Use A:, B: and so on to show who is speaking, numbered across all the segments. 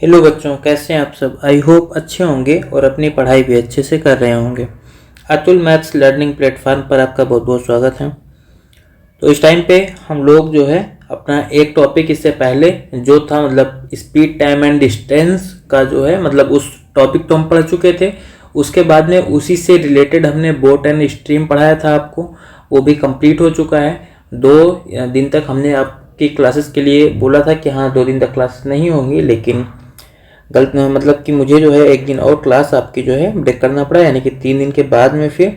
A: Hello बच्चों, कैसे हैं आप सब। आई होप अच्छे होंगे और अपनी पढ़ाई भी अच्छे से कर रहे होंगे। अतुल मैथ्स लर्निंग प्लेटफॉर्म पर आपका बहुत बहुत स्वागत है। तो इस टाइम पे हम लोग जो है अपना एक टॉपिक इससे पहले जो था मतलब स्पीड टाइम एंड डिस्टेंस का जो है मतलब उस टॉपिक तो हम पढ़ चुके थे। उसके बाद में उसी से रिलेटेड हमने बोट एंड स्ट्रीम पढ़ाया था आपको, वो भी कंप्लीट हो चुका है। 2 दिन तक हमने आपकी क्लासेस के लिए बोला था कि हाँ 2 दिन तक क्लासेस नहीं होंगी, लेकिन गलत मतलब कि मुझे जो है एक दिन और क्लास आपकी जो है ब्रेक करना पड़ा, यानी कि 3 दिन के बाद में फिर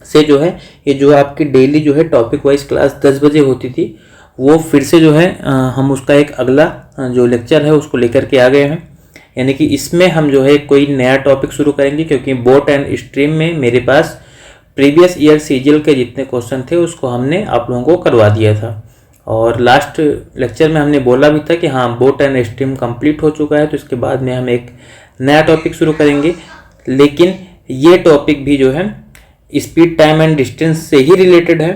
A: से जो है ये जो आपकी डेली जो है टॉपिक वाइज क्लास 10 बजे होती थी वो फिर से जो है हम उसका एक अगला जो लेक्चर है उसको लेकर के आ गए हैं। यानी कि इसमें हम जो है कोई नया टॉपिक शुरू करेंगे, क्योंकि बोट एंड स्ट्रीम में मेरे पास प्रीवियस ईयर सीजीएल के जितने क्वेश्चन थे उसको हमने आप लोगों को करवा दिया था। और लास्ट लेक्चर में हमने बोला भी था कि हाँ बोट एंड स्ट्रीम कंप्लीट हो चुका है, तो इसके बाद में हम एक नया टॉपिक शुरू करेंगे। लेकिन ये टॉपिक भी जो है स्पीड टाइम एंड डिस्टेंस से ही रिलेटेड है,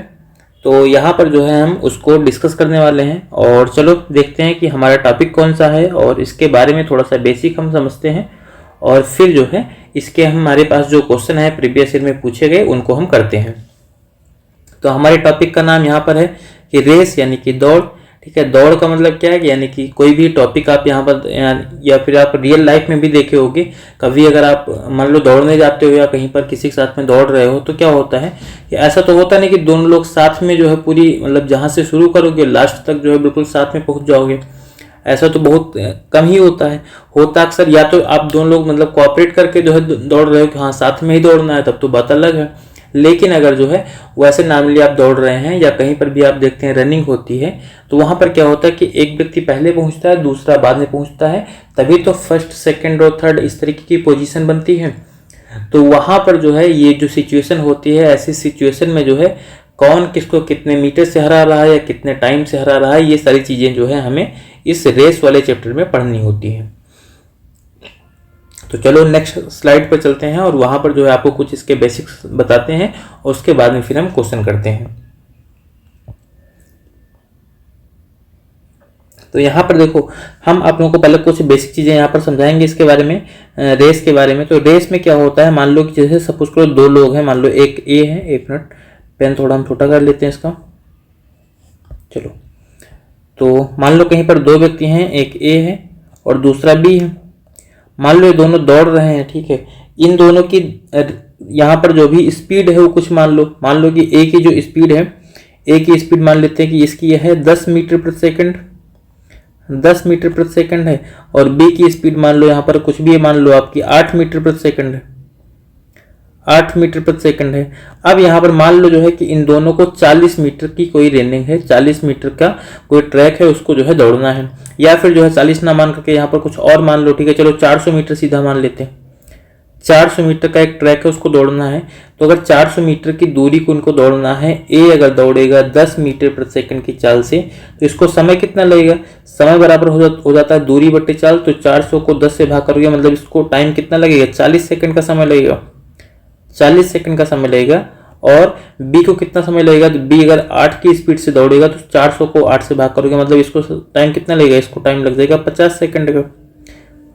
A: तो यहाँ पर जो है हम उसको डिस्कस करने वाले हैं। और चलो देखते हैं कि हमारा टॉपिक कौन सा है और इसके बारे में थोड़ा सा बेसिक हम समझते हैं, और फिर जो है इसके हमारे पास जो क्वेश्चन है प्रीवियस ईयर में पूछे गए उनको हम करते हैं। तो हमारे टॉपिक का नाम यहाँ पर है कि रेस यानी कि दौड़। ठीक है, दौड़ का मतलब क्या है कि यानी कि कोई भी टॉपिक आप यहाँ पर या फिर आप रियल लाइफ में भी देखे होंगे। कभी अगर आप मान लो दौड़ने जाते हो या कहीं पर किसी के साथ में दौड़ रहे हो तो क्या होता है कि ऐसा तो होता नहीं कि दोनों लोग साथ में जो है पूरी मतलब जहाँ से शुरू करोगे लास्ट तक जो है बिल्कुल साथ में पहुँच जाओगे। ऐसा तो बहुत कम ही होता है। होता अक्सर या तो आप दोनों लोग मतलब कोऑपरेट करके जो है दौड़ रहे हो कि हाँ साथ में ही दौड़ना है, तब तो बात अलग है। लेकिन अगर जो है वैसे नॉर्मली आप दौड़ रहे हैं या कहीं पर भी आप देखते हैं रनिंग होती है, तो वहां पर क्या होता है कि एक व्यक्ति पहले पहुंचता है, दूसरा बाद में पहुंचता है, तभी तो फर्स्ट सेकंड और थर्ड इस तरीके की पोजीशन बनती है। तो वहां पर जो है ये जो सिचुएशन होती है, ऐसी सिचुएशन में जो है कौन किसको कितने मीटर से हरा रहा है या कितने टाइम से हरा रहा है, ये सारी चीजें जो है हमें इस रेस वाले चैप्टर में पढ़नी होती है। तो चलो नेक्स्ट स्लाइड पर चलते हैं और वहां पर जो है आपको कुछ इसके बेसिक्स बताते हैं और उसके बाद में फिर हम क्वेश्चन करते हैं। तो यहाँ पर देखो हम आप लोगों को पहले कुछ बेसिक चीजें यहाँ पर समझाएंगे इसके बारे में, रेस के बारे में। तो रेस में क्या होता है, मान लो कि जैसे सपोज करो 2 लोग हैं, मान लो एक ए है, एक मिनट पेन थोड़ा हम छोटा कर लेते हैं इसका। चलो, तो मान लो कहीं पर 2 व्यक्ति हैं, एक ए है और दूसरा बी है। मान लो ये दोनों दौड़ रहे हैं, ठीक है। इन दोनों की यहाँ पर जो भी स्पीड है वो कुछ मान लो कि ए की जो स्पीड है, ए की स्पीड मान लेते हैं कि इसकी यह है 10 मीटर प्रति सेकंड, 10 मीटर प्रति सेकंड है। और बी की स्पीड मान लो यहाँ पर कुछ भी मान लो आपकी 8 मीटर प्रति सेकंड है, 8 मीटर प्रति सेकंड है। अब यहाँ पर मान लो जो है कि इन दोनों को 40 मीटर की कोई रनिंग है, 40 मीटर का कोई ट्रैक है, उसको जो है दौड़ना है। या फिर जो है 40 ना मान करके यहाँ पर कुछ और मान लो, ठीक है, चलो 400 मीटर सीधा मान लेते हैं। 400 मीटर का एक ट्रैक है, उसको दौड़ना है। तो अगर 400 मीटर की दूरी को उनको दौड़ना है, ए अगर दौड़ेगा 10 मीटर प्रति सेकंड की चाल से, तो इसको समय कितना लगेगा, समय बराबर हो जाता है दूरी बट्टे चाल। तो 400 को 10 से भाग करोगे मतलब इसको टाइम कितना लगेगा, 40 सेकंड का समय लगेगा, 40 सेकंड का समय लगेगा। और बी को कितना समय लगेगा, तो बी अगर 8 की स्पीड से दौड़ेगा तो 400 को 8 से भाग करोगे मतलब इसको टाइम कितना लगेगा, इसको टाइम लग जाएगा 50 सेकंड का।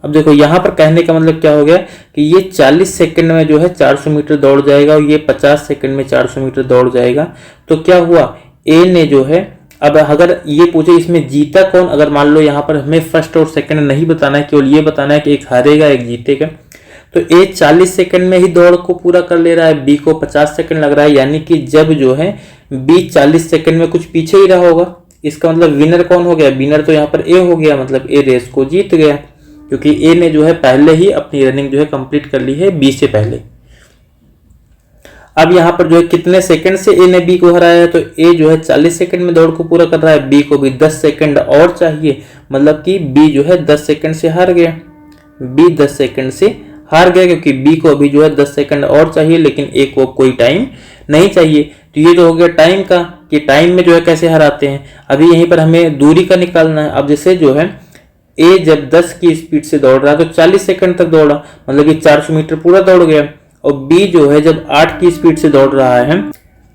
A: अब देखो यहाँ पर कहने का मतलब क्या हो गया कि ये 40 सेकंड में जो है 400 मीटर दौड़ जाएगा और ये 50 सेकंड में 400 मीटर दौड़ जाएगा। तो क्या हुआ, ए ने जो है, अब अगर ये पूछे इसमें जीता कौन, अगर मान लो यहाँ पर हमें फर्स्ट और सेकंड नहीं बताना है, केवल ये बताना है कि एक हारेगा एक जीतेगा, तो ए 40 सेकंड में ही दौड़ को पूरा कर ले रहा है, बी को 50 सेकंड लग रहा है। यानी कि जब जो है बी 40 सेकंड में कुछ पीछे ही रहा होगा, इसका मतलब विनर कौन हो गया, विनर तो यहाँ पर ए हो गया, मतलब ए रेस को जीत गया, क्योंकि ए ने जो है पहले ही अपनी रनिंग जो है कंप्लीट कर ली है बी से पहले। अब यहाँ पर जो है कितने सेकंड से ए ने बी को हराया है, तो ए जो है 40 सेकंड में दौड़ को पूरा कर रहा है, बी को भी 10 सेकंड और चाहिए, मतलब कि बी जो है 10 सेकंड से हार गया, बी 10 सेकंड से हार गया, क्योंकि बी को अभी जो है 10 सेकंड और चाहिए, लेकिन ए को कोई टाइम नहीं चाहिए। तो ये जो हो गया टाइम का, कि टाइम में जो है कैसे हराते हैं। अभी यहीं पर हमें दूरी का निकालना है। अब जैसे जो है ए जब 10 की स्पीड से दौड़ रहा है तो 40 सेकंड तक दौड़ा, मतलब कि 400 मीटर पूरा दौड़ गया। और बी जो है जब 8 की स्पीड से दौड़ रहा है,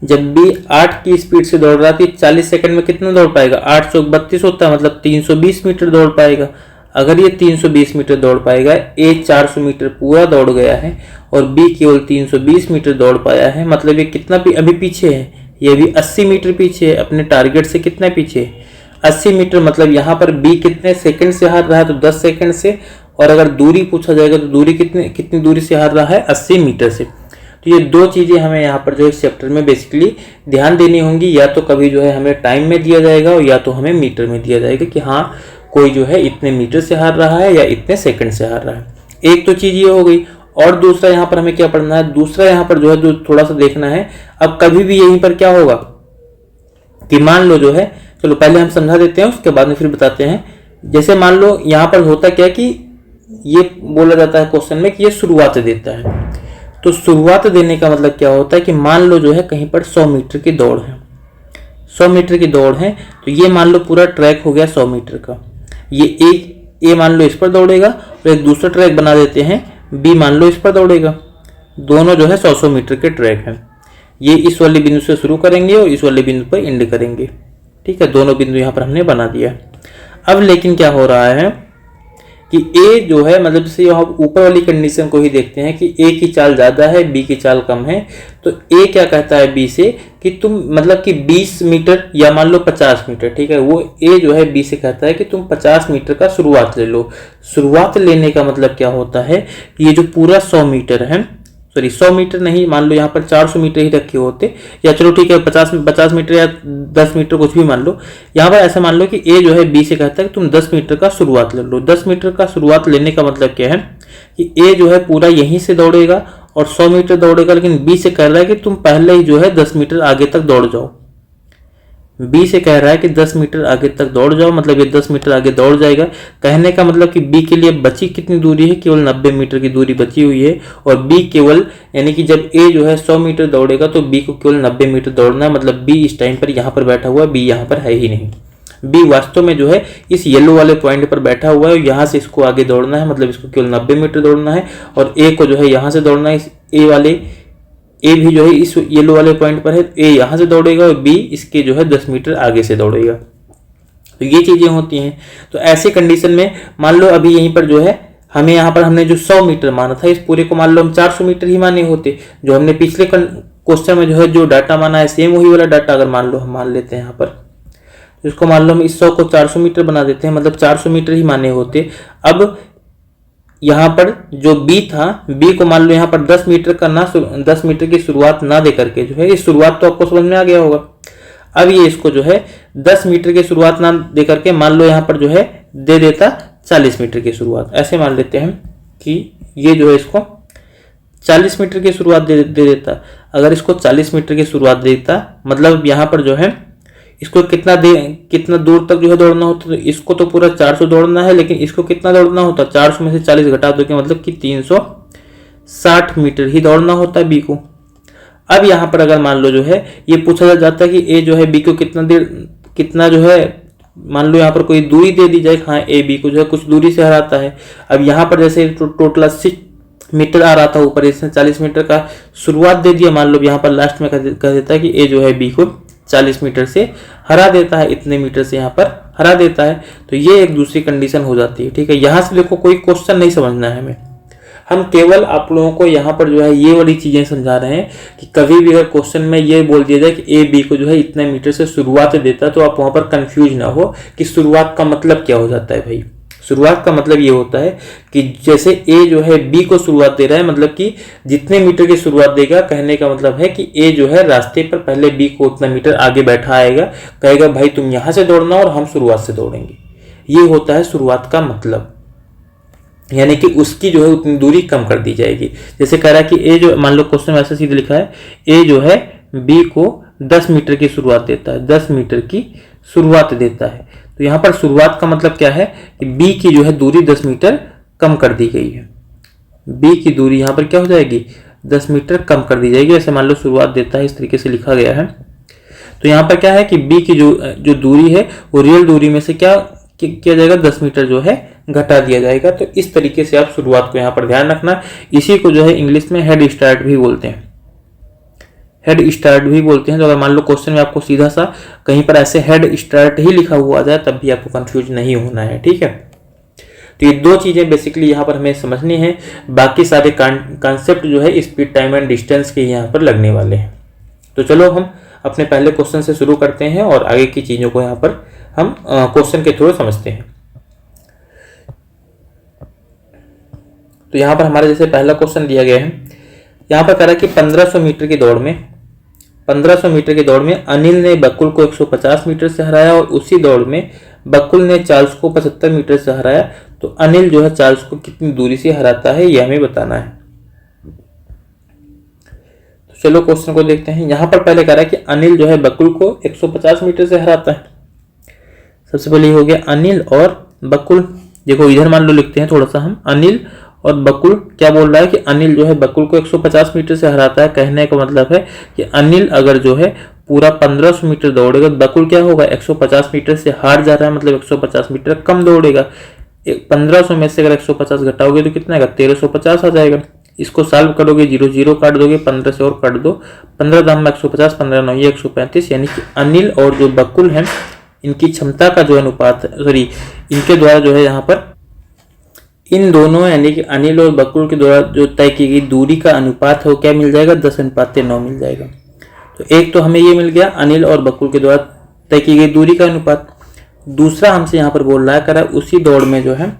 A: जब बी 8 की स्पीड से दौड़ रहा है तो 40 सेकंड में कितना दौड़ पाएगा, 8 चौक 32 होता है, मतलब 320 मीटर दौड़ पाएगा। अगर ये 320 मीटर दौड़ पाएगा, ए 400 मीटर पूरा दौड़ गया है और बी केवल 320 मीटर दौड़ पाया है, मतलब ये कितना अभी पीछे है, ये भी 80 मीटर पीछे है, अपने टारगेट से कितना पीछे है 80 मीटर। मतलब यहाँ पर बी कितने सेकंड से हार रहा है, तो 10 सेकंड से। और अगर दूरी पूछा जाएगा तो दूरी कितनी दूरी से हार रहा है, 80 मीटर से। तो ये दो चीज़ें हमें यहाँ पर जो है इस चैप्टर में बेसिकली ध्यान देनी होंगी, या तो कभी जो है हमें टाइम में दिया जाएगा और या तो हमें मीटर में दिया जाएगा कि हाँ कोई जो है इतने मीटर से हार रहा है या इतने सेकंड से हार रहा है। एक तो चीज़ ये हो गई। और दूसरा यहाँ पर हमें क्या पढ़ना है, दूसरा यहाँ पर जो है जो थोड़ा सा देखना है, अब कभी भी यहीं पर क्या होगा कि मान लो जो है, चलो पहले हम समझा देते हैं उसके बाद में फिर बताते हैं। जैसे मान लो यहाँ पर होता क्या कि ये बोला जाता है क्वेश्चन में कि ये शुरुआत देता है, तो शुरुआत देने का मतलब क्या होता है कि मान लो जो है कहीं पर 100 मीटर की दौड़ है, 100 मीटर की दौड़ है, तो ये मान लो पूरा ट्रैक हो गया 100 मीटर का। ये मान लो इस पर दौड़ेगा और एक दूसरा ट्रैक बना देते हैं, बी मान लो इस पर दौड़ेगा, दोनों जो है 100 मीटर के ट्रैक हैं। ये इस वाले बिंदु से शुरू करेंगे और इस वाले बिंदु पर एंड करेंगे, ठीक है। दोनों बिंदु यहाँ पर हमने बना दिया। अब लेकिन क्या हो रहा है कि ए जो है, मतलब जैसे यहाँ ऊपर वाली कंडीशन को ही देखते हैं कि ए की चाल ज़्यादा है, बी की चाल कम है, तो ए क्या कहता है बी से कि तुम मतलब कि 20 मीटर या मान लो 50 मीटर, ठीक है। वो ए जो है बी से कहता है कि तुम 50 मीटर का शुरुआत ले लो। शुरुआत लेने का मतलब क्या होता है कि ये जो पूरा 100 मीटर है, सॉरी 100 मीटर नहीं, मान लो यहाँ पर 400 मीटर ही रखे होते, या चलो ठीक है 50 मीटर या 10 मीटर कुछ भी मान लो। यहाँ पर ऐसा मान लो कि ए जो है बी से कहता है कि तुम 10 मीटर का शुरुआत ले लो। 10 मीटर का शुरुआत लेने का मतलब क्या है कि ए जो है पूरा यहीं से दौड़ेगा और 100 मीटर दौड़ेगा, लेकिन बी से कह रहा है कि तुम पहले ही जो है 10 मीटर आगे तक दौड़ जाओ। बी से कह रहा है कि 10 मीटर आगे तक दौड़ जाओ, मतलब ये 10 मीटर आगे दौड़ जाएगा। कहने का मतलब कि बी के लिए बची कितनी दूरी है, केवल 90 मीटर की दूरी बची हुई है। और बी केवल, यानी कि जब ए जो है 100 मीटर दौड़ेगा तो बी को केवल 90 मीटर दौड़ना है। मतलब बी इस टाइम पर यहाँ पर बैठा हुआ है, बी यहाँ पर है ही नहीं। बी वास्तव में जो है इस येलो वाले पॉइंट पर बैठा हुआ है और यहाँ से इसको आगे दौड़ना है, मतलब इसको केवल 90 मीटर दौड़ना है। और ए को जो है यहाँ से दौड़ना है, इस ए वाले ए भी जो है इस येलो वाले पॉइंट पर है, ए यहाँ से दौड़ेगा और बी इसके जो है 10 मीटर आगे से दौड़ेगा। तो ये चीजें होती हैं। तो ऐसे कंडीशन में मान लो अभी यहीं पर जो है हमें यहाँ पर हमने जो 100 मीटर माना था, इस पूरे को मान लो हम 400 मीटर ही माने होते। जो हमने पिछले क्वेश्चन में जो है जो डाटा माना है सेम वही वाला डाटा अगर मान लो हम मान लेते हैं यहाँ पर, तो इसको मान लो हम इस 100 को 400 मीटर बना देते हैं, मतलब 400 मीटर ही माने होते। अब यहाँ पर जो बी था, बी को मान लो यहाँ पर 10 मीटर का 10 मीटर की शुरुआत ना दे करके जो है, ये शुरुआत तो आपको समझ में आ गया होगा। अब ये इसको जो है 10 मीटर की शुरुआत ना दे करके मान लो यहाँ पर जो है दे देता 40 मीटर की शुरुआत। ऐसे मान लेते हैं कि ये जो है इसको 40 मीटर की शुरुआत दे देता। अगर इसको 40 मीटर की शुरुआत देता, मतलब यहाँ पर जो है इसको कितना दूर तक जो है दौड़ना होता, तो इसको तो पूरा 400 दौड़ना है, लेकिन इसको कितना दौड़ना होता, 400 में से 40 घटा दो कि मतलब कि 360 मीटर ही दौड़ना होता है बी को। अब यहाँ पर अगर मान लो जो है ये पूछा जाता है कि ए जो है बी को कितना जो है, मान लो यहाँ पर कोई दूरी दे दी जाए, हाँ ए बी को जो है कुछ दूरी से हराता है। अब यहाँ पर जैसे टोटल 80 मीटर आ रहा था ऊपर, इसने 40 मीटर का शुरुआत दे दिया, मान लो यहाँ पर लास्ट में कह देता है कि ए जो है बी को 40 मीटर से हरा देता है, इतने मीटर से यहाँ पर हरा देता है। तो ये एक दूसरी कंडीशन हो जाती है, ठीक है। यहाँ से देखो कोई क्वेश्चन नहीं समझना है हमें, हम केवल आप लोगों को यहाँ पर जो है ये वाली चीजें समझा रहे हैं कि कभी भी अगर क्वेश्चन में ये बोल दिया जाए कि ए बी को जो है इतने मीटर से शुरुआत देता है, तो आप वहां पर कंफ्यूज ना हो कि शुरुआत का मतलब क्या हो जाता है। भाई शुरुआत का मतलब ये होता है कि जैसे ए जो है बी को शुरुआत दे रहा है, मतलब कि जितने मीटर की शुरुआत देगा, कहने का मतलब है कि ए जो है रास्ते पर पहले बी को उतना मीटर आगे बैठा आएगा, कहेगा भाई तुम यहां से दौड़ना और हम शुरुआत से दौड़ेंगे। ये होता है शुरुआत का मतलब, यानी कि उसकी जो है उतनी दूरी कम कर दी जाएगी। जैसे कह रहा है कि ए जो, मान लो क्वेश्चन में ऐसा सीधे लिखा है, ए जो है बी को 10 मीटर की शुरुआत देता है, 10 मीटर की शुरुआत देता है। तो यहाँ पर शुरुआत का मतलब क्या है कि बी की जो है दूरी 10 मीटर कम कर दी गई है। बी की दूरी यहाँ पर क्या हो जाएगी, 10 मीटर कम कर दी जाएगी। ऐसे मान लो शुरुआत देता है, इस तरीके से लिखा गया है। तो यहाँ पर क्या है कि बी की जो दूरी है वो रियल दूरी में से क्या किया जाएगा, 10 मीटर जो है घटा दिया जाएगा। तो इस तरीके से आप शुरुआत को यहाँ पर ध्यान रखना। इसी को जो है इंग्लिश में हेड स्टार्ट भी बोलते हैं, हेड स्टार्ट भी बोलते हैं। तो अगर मान लो क्वेश्चन में आपको सीधा सा कहीं पर ऐसे हेड स्टार्ट ही लिखा हुआ आ जाए, तब भी आपको कंफ्यूज नहीं होना है, ठीक है। तो ये दो चीज़ें बेसिकली यहाँ पर हमें समझनी है, बाकी सारे कॉन्सेप्ट जो है स्पीड, टाइम एंड डिस्टेंस के यहाँ पर लगने वाले हैं। तो चलो हम अपने पहले क्वेश्चन से शुरू करते हैं और आगे की चीज़ों को यहाँ पर हम क्वेश्चन के थ्रू समझते हैं। तो यहाँ पर हमारे जैसे पहला क्वेश्चन दिया गया है, यहाँ पर कह रहा है कि 1500 मीटर की दौड़ में अनिल ने बकुल को 150 मीटर से हराया और उसी दौड़ में बकुल ने चार्ल्स को 75 मीटर से हराया। तो अनिल जो है चार्ल्स को कितनी दूरी से हराता है, यह हमें बताना है। तो चलो क्वेश्चन को देखते हैं। यहाँ पर पहले कह रहा है कि अनिल जो है बकुल को 150 मीटर से हराता है। सबसे पहले हो गया अनिल और बकुल। देखो इधर मान लो लिखते हैं थोड़ा सा हम, अनिल और बकुल। क्या बोल रहा है कि अनिल जो है बकुल को 150 मीटर से हराता है। कहने का मतलब है कि अनिल अगर जो है पूरा 1500 मीटर दौड़ेगा, बकुल क्या होगा 150 मीटर से हार जा रहा है, मतलब 150 मीटर कम दौड़ेगा। 1500 में से अगर 150 घटाओगे तो कितना आएगा, 1350 आ जाएगा। इसको सॉल्व करोगे, 0 0 काट दोगे, 15 से और काट दो, 15 दाम में 150, 15 9 ये 135। यानी कि अनिल और जो बकुल है इनकी क्षमता का जो अनुपात, सॉरी इनके द्वारा जो है यहाँ पर इन दोनों यानी कि अनिल और बकुल के द्वारा जो तय की गई दूरी का अनुपात है वो क्या मिल जाएगा, 10:9 मिल जाएगा। तो एक तो हमें ये मिल गया अनिल और बकुल के द्वारा तय की गई दूरी का अनुपात। दूसरा हमसे यहाँ पर बोल रहा है, कह रहा है उसी दौड़ में जो है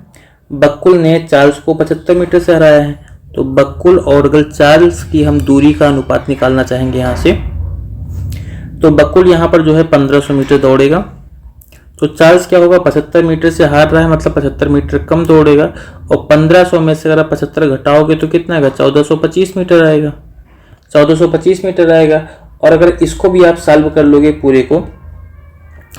A: बकुल ने चार्ल्स को 75 मीटर से हराया है। तो बकुल और अगर चार्ल्स की हम दूरी का अनुपात निकालना चाहेंगे यहाँ से, तो बकुल यहाँ पर जो है 1500 मीटर दौड़ेगा, तो चार्ल्स क्या होगा 75 मीटर से हार रहा है, मतलब 75 मीटर कम दौड़ेगा। और 1500 में से अगर आप 75 घटाओगे तो कितना आएगा, 1425 मीटर आएगा, 1425 मीटर आएगा। और अगर इसको भी आप सॉल्व कर लोगे पूरे को,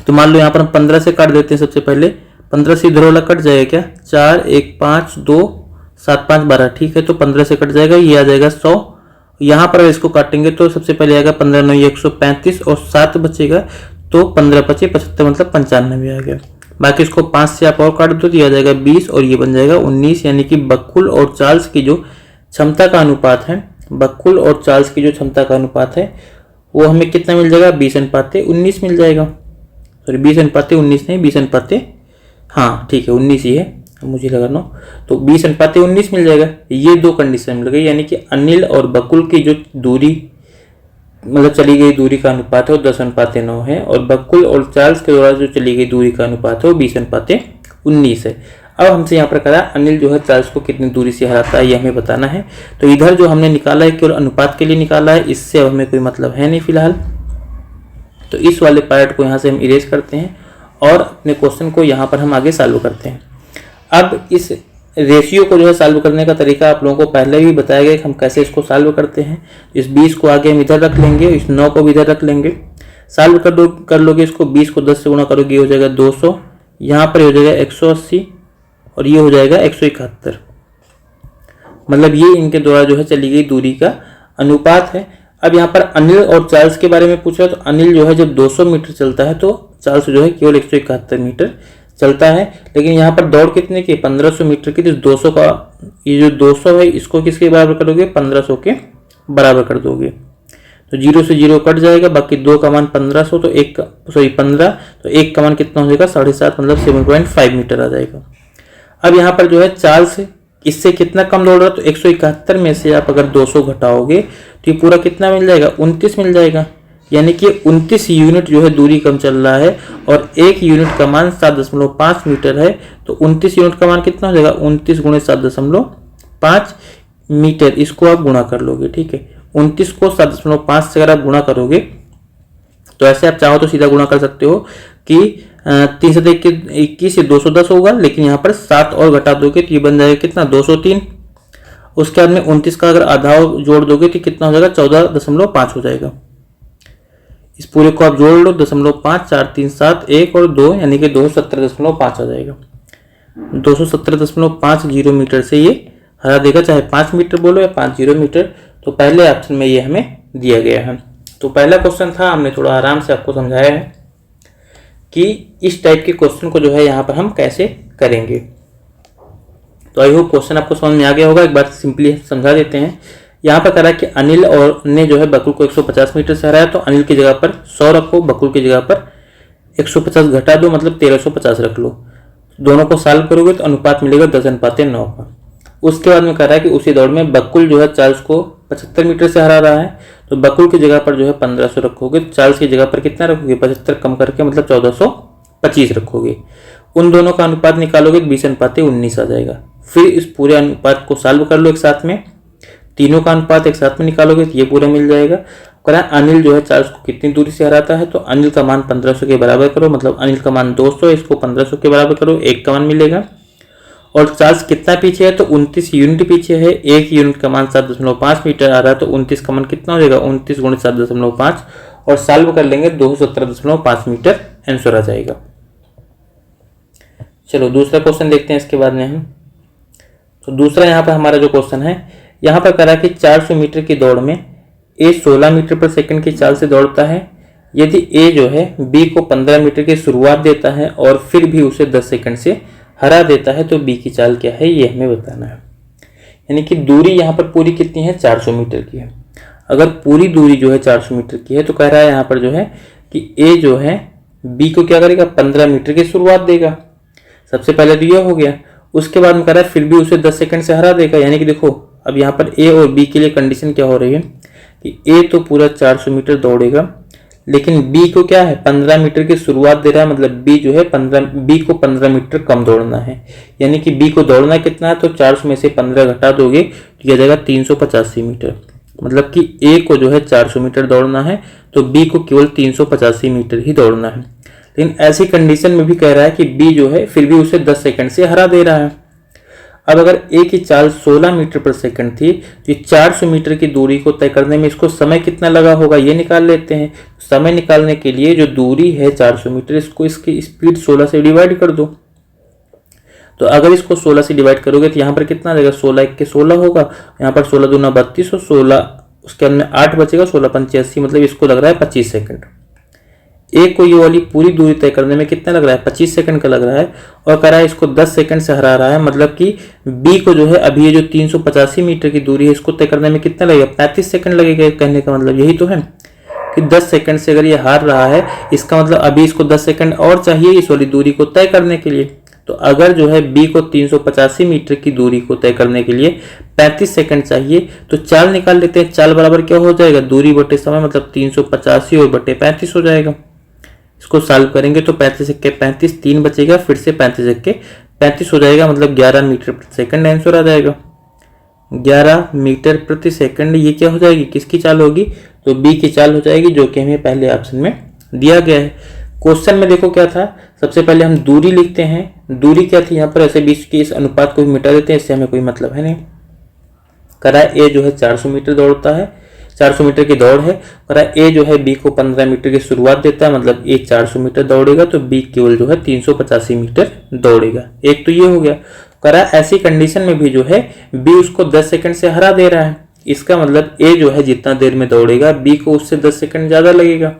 A: तो मान लो यहाँ पर हम 15 से काट देते हैं। सबसे पहले 15 से इधर वाला कट जाएगा क्या, 4 1 5 2 7 5 12, ठीक है। तो 15 से कट जाएगा, ये आ जाएगा 100। यहाँ पर इसको काटेंगे तो सबसे पहले आएगा 15 9 135 और 7 बचेगा, तो 15 25 75 मतलब 95 आ गया। बाकी इसको 5 से आप और काट दो तो ये आ जाएगा 20 और ये बन जाएगा 19। यानी कि बकुल और चार्ल्स की जो क्षमता का अनुपात है, बकुल और चार्ल्स की जो क्षमता का अनुपात है वो हमें कितना मिल जाएगा, 20:19 मिल जाएगा। सॉरी 20:19 नहीं, 20 हाँ ठीक है 19 ही है, मुझे लगा ना। तो 20:19 मिल जाएगा। ये दो कंडीशन मिल गई, यानी कि अनिल और बकुल की जो दूरी मतलब चली गई दूरी का अनुपात है वो 10:9 है, और बकुल और चार्ल्स के द्वारा जो चली गई दूरी का अनुपात है वो 20:19 है। अब हमसे यहाँ पर कहा अनिल जो है चार्ल्स को कितनी दूरी से हराता है, ये हमें बताना है। तो इधर जो हमने निकाला है केवल अनुपात के लिए निकाला है, इससे अब हमें कोई मतलब है नहीं फिलहाल। तो इस वाले पार्ट को यहाँ से हम इरेज करते हैं और अपने क्वेश्चन को यहाँ पर हम आगे सॉल्व करते हैं। अब इस रेशियो को जो है सॉल्व करने का तरीका आप लोगों को पहले भी बताया गया कि हम कैसे इसको सॉल्व करते हैं। इस 20 को आगे हम इधर रख लेंगे, इस 9 को भी इधर रख लेंगे, सॉल्व कर लोगे इसको। 20 को 10 से गुणा करोगे, ये हो जाएगा 200, यहाँ पर हो जाएगा 180 और ये हो जाएगा 171। मतलब ये इनके द्वारा जो है चली गई दूरी का अनुपात है। अब यहाँ पर अनिल और चार्ल्स के बारे में पूछा, तो अनिल जो है जब 200 मीटर चलता है तो चार्ल्स जो है केवल 171 मीटर चलता है। लेकिन यहाँ पर दौड़ कितने की, 1500 मीटर की। तो 200 का ये जो 200 है इसको किसके बराबर करोगे, 1500 के बराबर कर दोगे। तो 0 से 0 कट जाएगा, बाकी 2 का मान 1500, तो 15, तो 1 का मान कितना हो जाएगा 7.5, मतलब 7.5 मीटर आ जाएगा। अब यहाँ पर जो है चार्ल्स इससे कितना कम दौड़ रहा है, तो 171 में से आप अगर 200 घटाओगे तो ये पूरा कितना मिल जाएगा, 29 मिल जाएगा। यानी कि 29 यूनिट जो है दूरी कम चल रहा है और 1 यूनिट का मान 7.5 मीटर है। तो 29 यूनिट का मान कितना हो जाएगा, 29 × 7.5 मीटर। इसको आप गुणा कर लोगे, ठीक है। 29 को 7.5 से अगर आप गुणा करोगे तो ऐसे आप चाहो तो सीधा गुणा कर सकते हो कि 3 से 21 से 210 होगा, लेकिन यहाँ पर 7 और घटा दोगे तो ये बन जाएगा कितना, 203। उसके बाद में 29 का अगर आधा जोड़ दोगे तो कितना हो जाएगा, 14.5 हो जाएगा। इस पूरे को आप जोड़ लो, 0.5 4 3 7 1 और 2 यानी कि 217.5 आ जाएगा। 217.50 मीटर से ये हरा देगा, चाहे 5 मीटर बोलो या 50 मीटर। तो पहले ऑप्शन में ये हमें दिया गया है। तो पहला क्वेश्चन था, हमने थोड़ा आराम से आपको समझाया है कि इस टाइप के क्वेश्चन को जो है यहाँ पर हम कैसे करेंगे। तो आई होप क्वेश्चन आपको समझ में आ गया होगा। एक बार सिंपली समझा देते हैं। यहाँ पर कह रहा है कि अनिल और ने जो है बकुल को 150 मीटर से हराया, तो अनिल की जगह पर 100 रखो, बकुल की जगह पर 150 घटा दो, मतलब 1350 रख लो। दोनों को सॉल्व करोगे तो अनुपात मिलेगा 10:9 का। उसके बाद में कह रहा है कि उसी दौड़ में बकुल जो है चार्ल्स को 75 मीटर से हरा रहा है, तो बकुल की जगह पर जो है 1500 रखोगे, चार्ल्स की जगह पर कितना रखोगे, 75 कम करके मतलब 1425 रखोगे। उन दोनों का अनुपात निकालोगे 20:19 आ जाएगा। फिर इस पूरे अनुपात को सॉल्व कर लो एक साथ में, तीनों का अनुपात एक साथ में निकालोगे तो ये पूरा मिल जाएगा। कह अनिल जो है चार्ल्स को कितनी दूरी से हराता है, तो अनिल का मान 1500 के बराबर करो, मतलब अनिल का मान 200, इसको 1500 के बराबर करो, 1 का मान मिलेगा। और चार्ल्स कितना पीछे है, तो 29 यूनिट पीछे है, 1 यूनिट का मान 7.5 मीटर आ रहा है, तो 29 का मान कितना हो जाएगा, 29 × 7.5, और सॉल्व कर लेंगे 217.5 मीटर आंसर आ जाएगा। चलो दूसरा क्वेश्चन देखते हैं इसके बाद में हम। तो दूसरा यहाँ पर हमारा जो क्वेश्चन है, यहाँ पर करा कि 400 मीटर की दौड़ में ए 16 मीटर पर सेकंड की चाल से दौड़ता है। यदि ए जो है बी को 15 मीटर की शुरुआत देता है और फिर भी उसे 10 सेकंड से हरा देता है, तो बी की चाल क्या है ये हमें बताना है। यानी कि दूरी यहाँ पर पूरी कितनी है, 400 मीटर की है। अगर पूरी दूरी जो है 400 मीटर की है, तो कह रहा है यहाँ पर जो है कि ए जो है बी को क्या करेगा, 15 मीटर की शुरुआत देगा। सबसे पहले तो ये हो गया। उसके बाद में कह रहा है फिर भी उसे 10 सेकंड से हरा देगा। यानी कि देखो अब यहाँ पर ए और बी के लिए कंडीशन क्या हो रही है कि ए तो पूरा 400 मीटर दौड़ेगा, लेकिन बी को क्या है 15 मीटर की शुरुआत दे रहा है, मतलब बी जो है बी को 15 मीटर कम दौड़ना है। यानी कि बी को दौड़ना कितना है, तो 400 में से 15 घटा दोगे तो यह जाएगा 385 मीटर। मतलब कि ए को जो है 400 मीटर दौड़ना है, तो बी को केवल 385 मीटर ही दौड़ना है। लेकिन ऐसी कंडीशन में भी कह रहा है कि बी जो है फिर भी उसे 10 सेकंड से हरा दे रहा है। अब अगर ए की चाल 16 मीटर पर सेकंड थी, तो 400 मीटर की दूरी को तय करने में इसको समय कितना लगा होगा ये निकाल लेते हैं। समय निकालने के लिए जो दूरी है 400 मीटर, इसको इसकी स्पीड 16 से डिवाइड कर दो। तो अगर इसको 16 से डिवाइड करोगे तो यहाँ पर कितना आ जाएगा, 16 1 के 16 होगा, यहाँ पर 16 दूना 32 और 16 उसके अंदर 8 बचेगा, 16 पंचे 80, मतलब इसको लग रहा है 25 सेकंड। ए को ये वाली पूरी दूरी तय करने में कितना लग रहा है, 25 सेकंड का लग रहा है, और कह रहा है इसको 10 सेकंड से हरा रहा है। मतलब कि बी को जो है अभी ये जो 385 मीटर की दूरी है इसको तय करने में कितना लगेगा, 35 सेकंड लगेगा। कहने का मतलब यही तो है कि 10 सेकंड से अगर ये हार रहा है, इसका मतलब अभी इसको 10 सेकंड और चाहिए इस वाली दूरी को तय करने के लिए। तो अगर जो है बी को 385 मीटर की दूरी को तय करने के लिए 35 सेकंड चाहिए, तो चाल निकाल लेते हैं। चाल बराबर क्या हो जाएगा, दूरी बटे समय, मतलब 385 और बटे 35 हो जाएगा। इसको सॉल्व करेंगे तो 35 1 के 35, 3 बचेगा, फिर से 35 1 के 35 हो जाएगा, मतलब 11 मीटर प्रति सेकंड आंसर आ जाएगा। 11 मीटर प्रति सेकंड ये क्या हो जाएगी, किसकी चाल होगी, तो बी की चाल हो जाएगी, जो कि हमें पहले ऑप्शन में दिया गया है। क्वेश्चन में देखो क्या था, सबसे पहले हम दूरी लिखते हैं। दूरी क्या थी यहाँ पर, ऐसे बीच के इस अनुपात को भी मिटा देते हैं, इससे हमें कोई मतलब है नहीं। करा ए जो है 400 मीटर दौड़ता है, 400 मीटर की दौड़ है। करा ए जो है बी को 15 मीटर की शुरुआत देता है, मतलब ए 400 मीटर दौड़ेगा, तो बी केवल जो है 385 मीटर दौड़ेगा। एक तो ये हो गया। करा ऐसी कंडीशन में भी जो है बी उसको 10 सेकंड से हरा दे रहा है। इसका मतलब ए जो है जितना देर में दौड़ेगा बी को उससे 10 सेकंड ज्यादा लगेगा।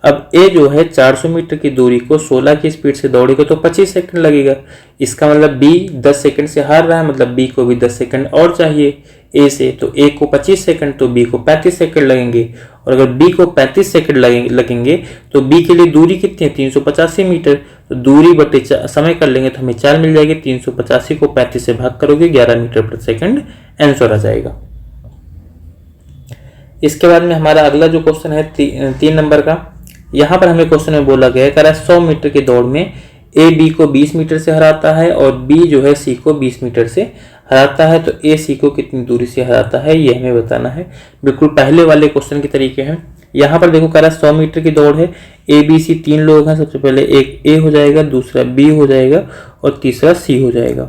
A: अब ए जो है 400 मीटर की दूरी को 16 की स्पीड से दौड़ेगा तो 25 सेकंड लगेगा। इसका मतलब बी 10 सेकंड से हार रहा है, मतलब बी को भी 10 सेकंड और चाहिए ए से, तो ए को 25 सेकंड तो बी को 35 सेकंड लगेंगे। और अगर बी को 35 सेकंड लगेंगे तो बी के लिए दूरी कितनी है, 385 मीटर। तो दूरी बटे समय कर लेंगे तो हमें चाल मिल जाएगी, 385 को 35 से भाग करोगे 11 मीटर प्रति सेकंड आंसर आ जाएगा। इसके बाद में हमारा अगला जो क्वेश्चन है 3 नंबर का, यहाँ पर हमें क्वेश्चन में बोला गया है 100 मीटर की दौड़ में ए बी को 20 मीटर से हराता है और बी जो है सी को 20 मीटर से हराता है, तो ए सी को कितनी दूरी से हराता है ये हमें बताना है। बिल्कुल पहले वाले क्वेश्चन के तरीके हैं। यहाँ पर देखो 100 मीटर की दौड़ है, ए बी सी 3 लोग हैं। सबसे पहले एक ए हो जाएगा, दूसरा बी हो जाएगा और तीसरा सी हो जाएगा।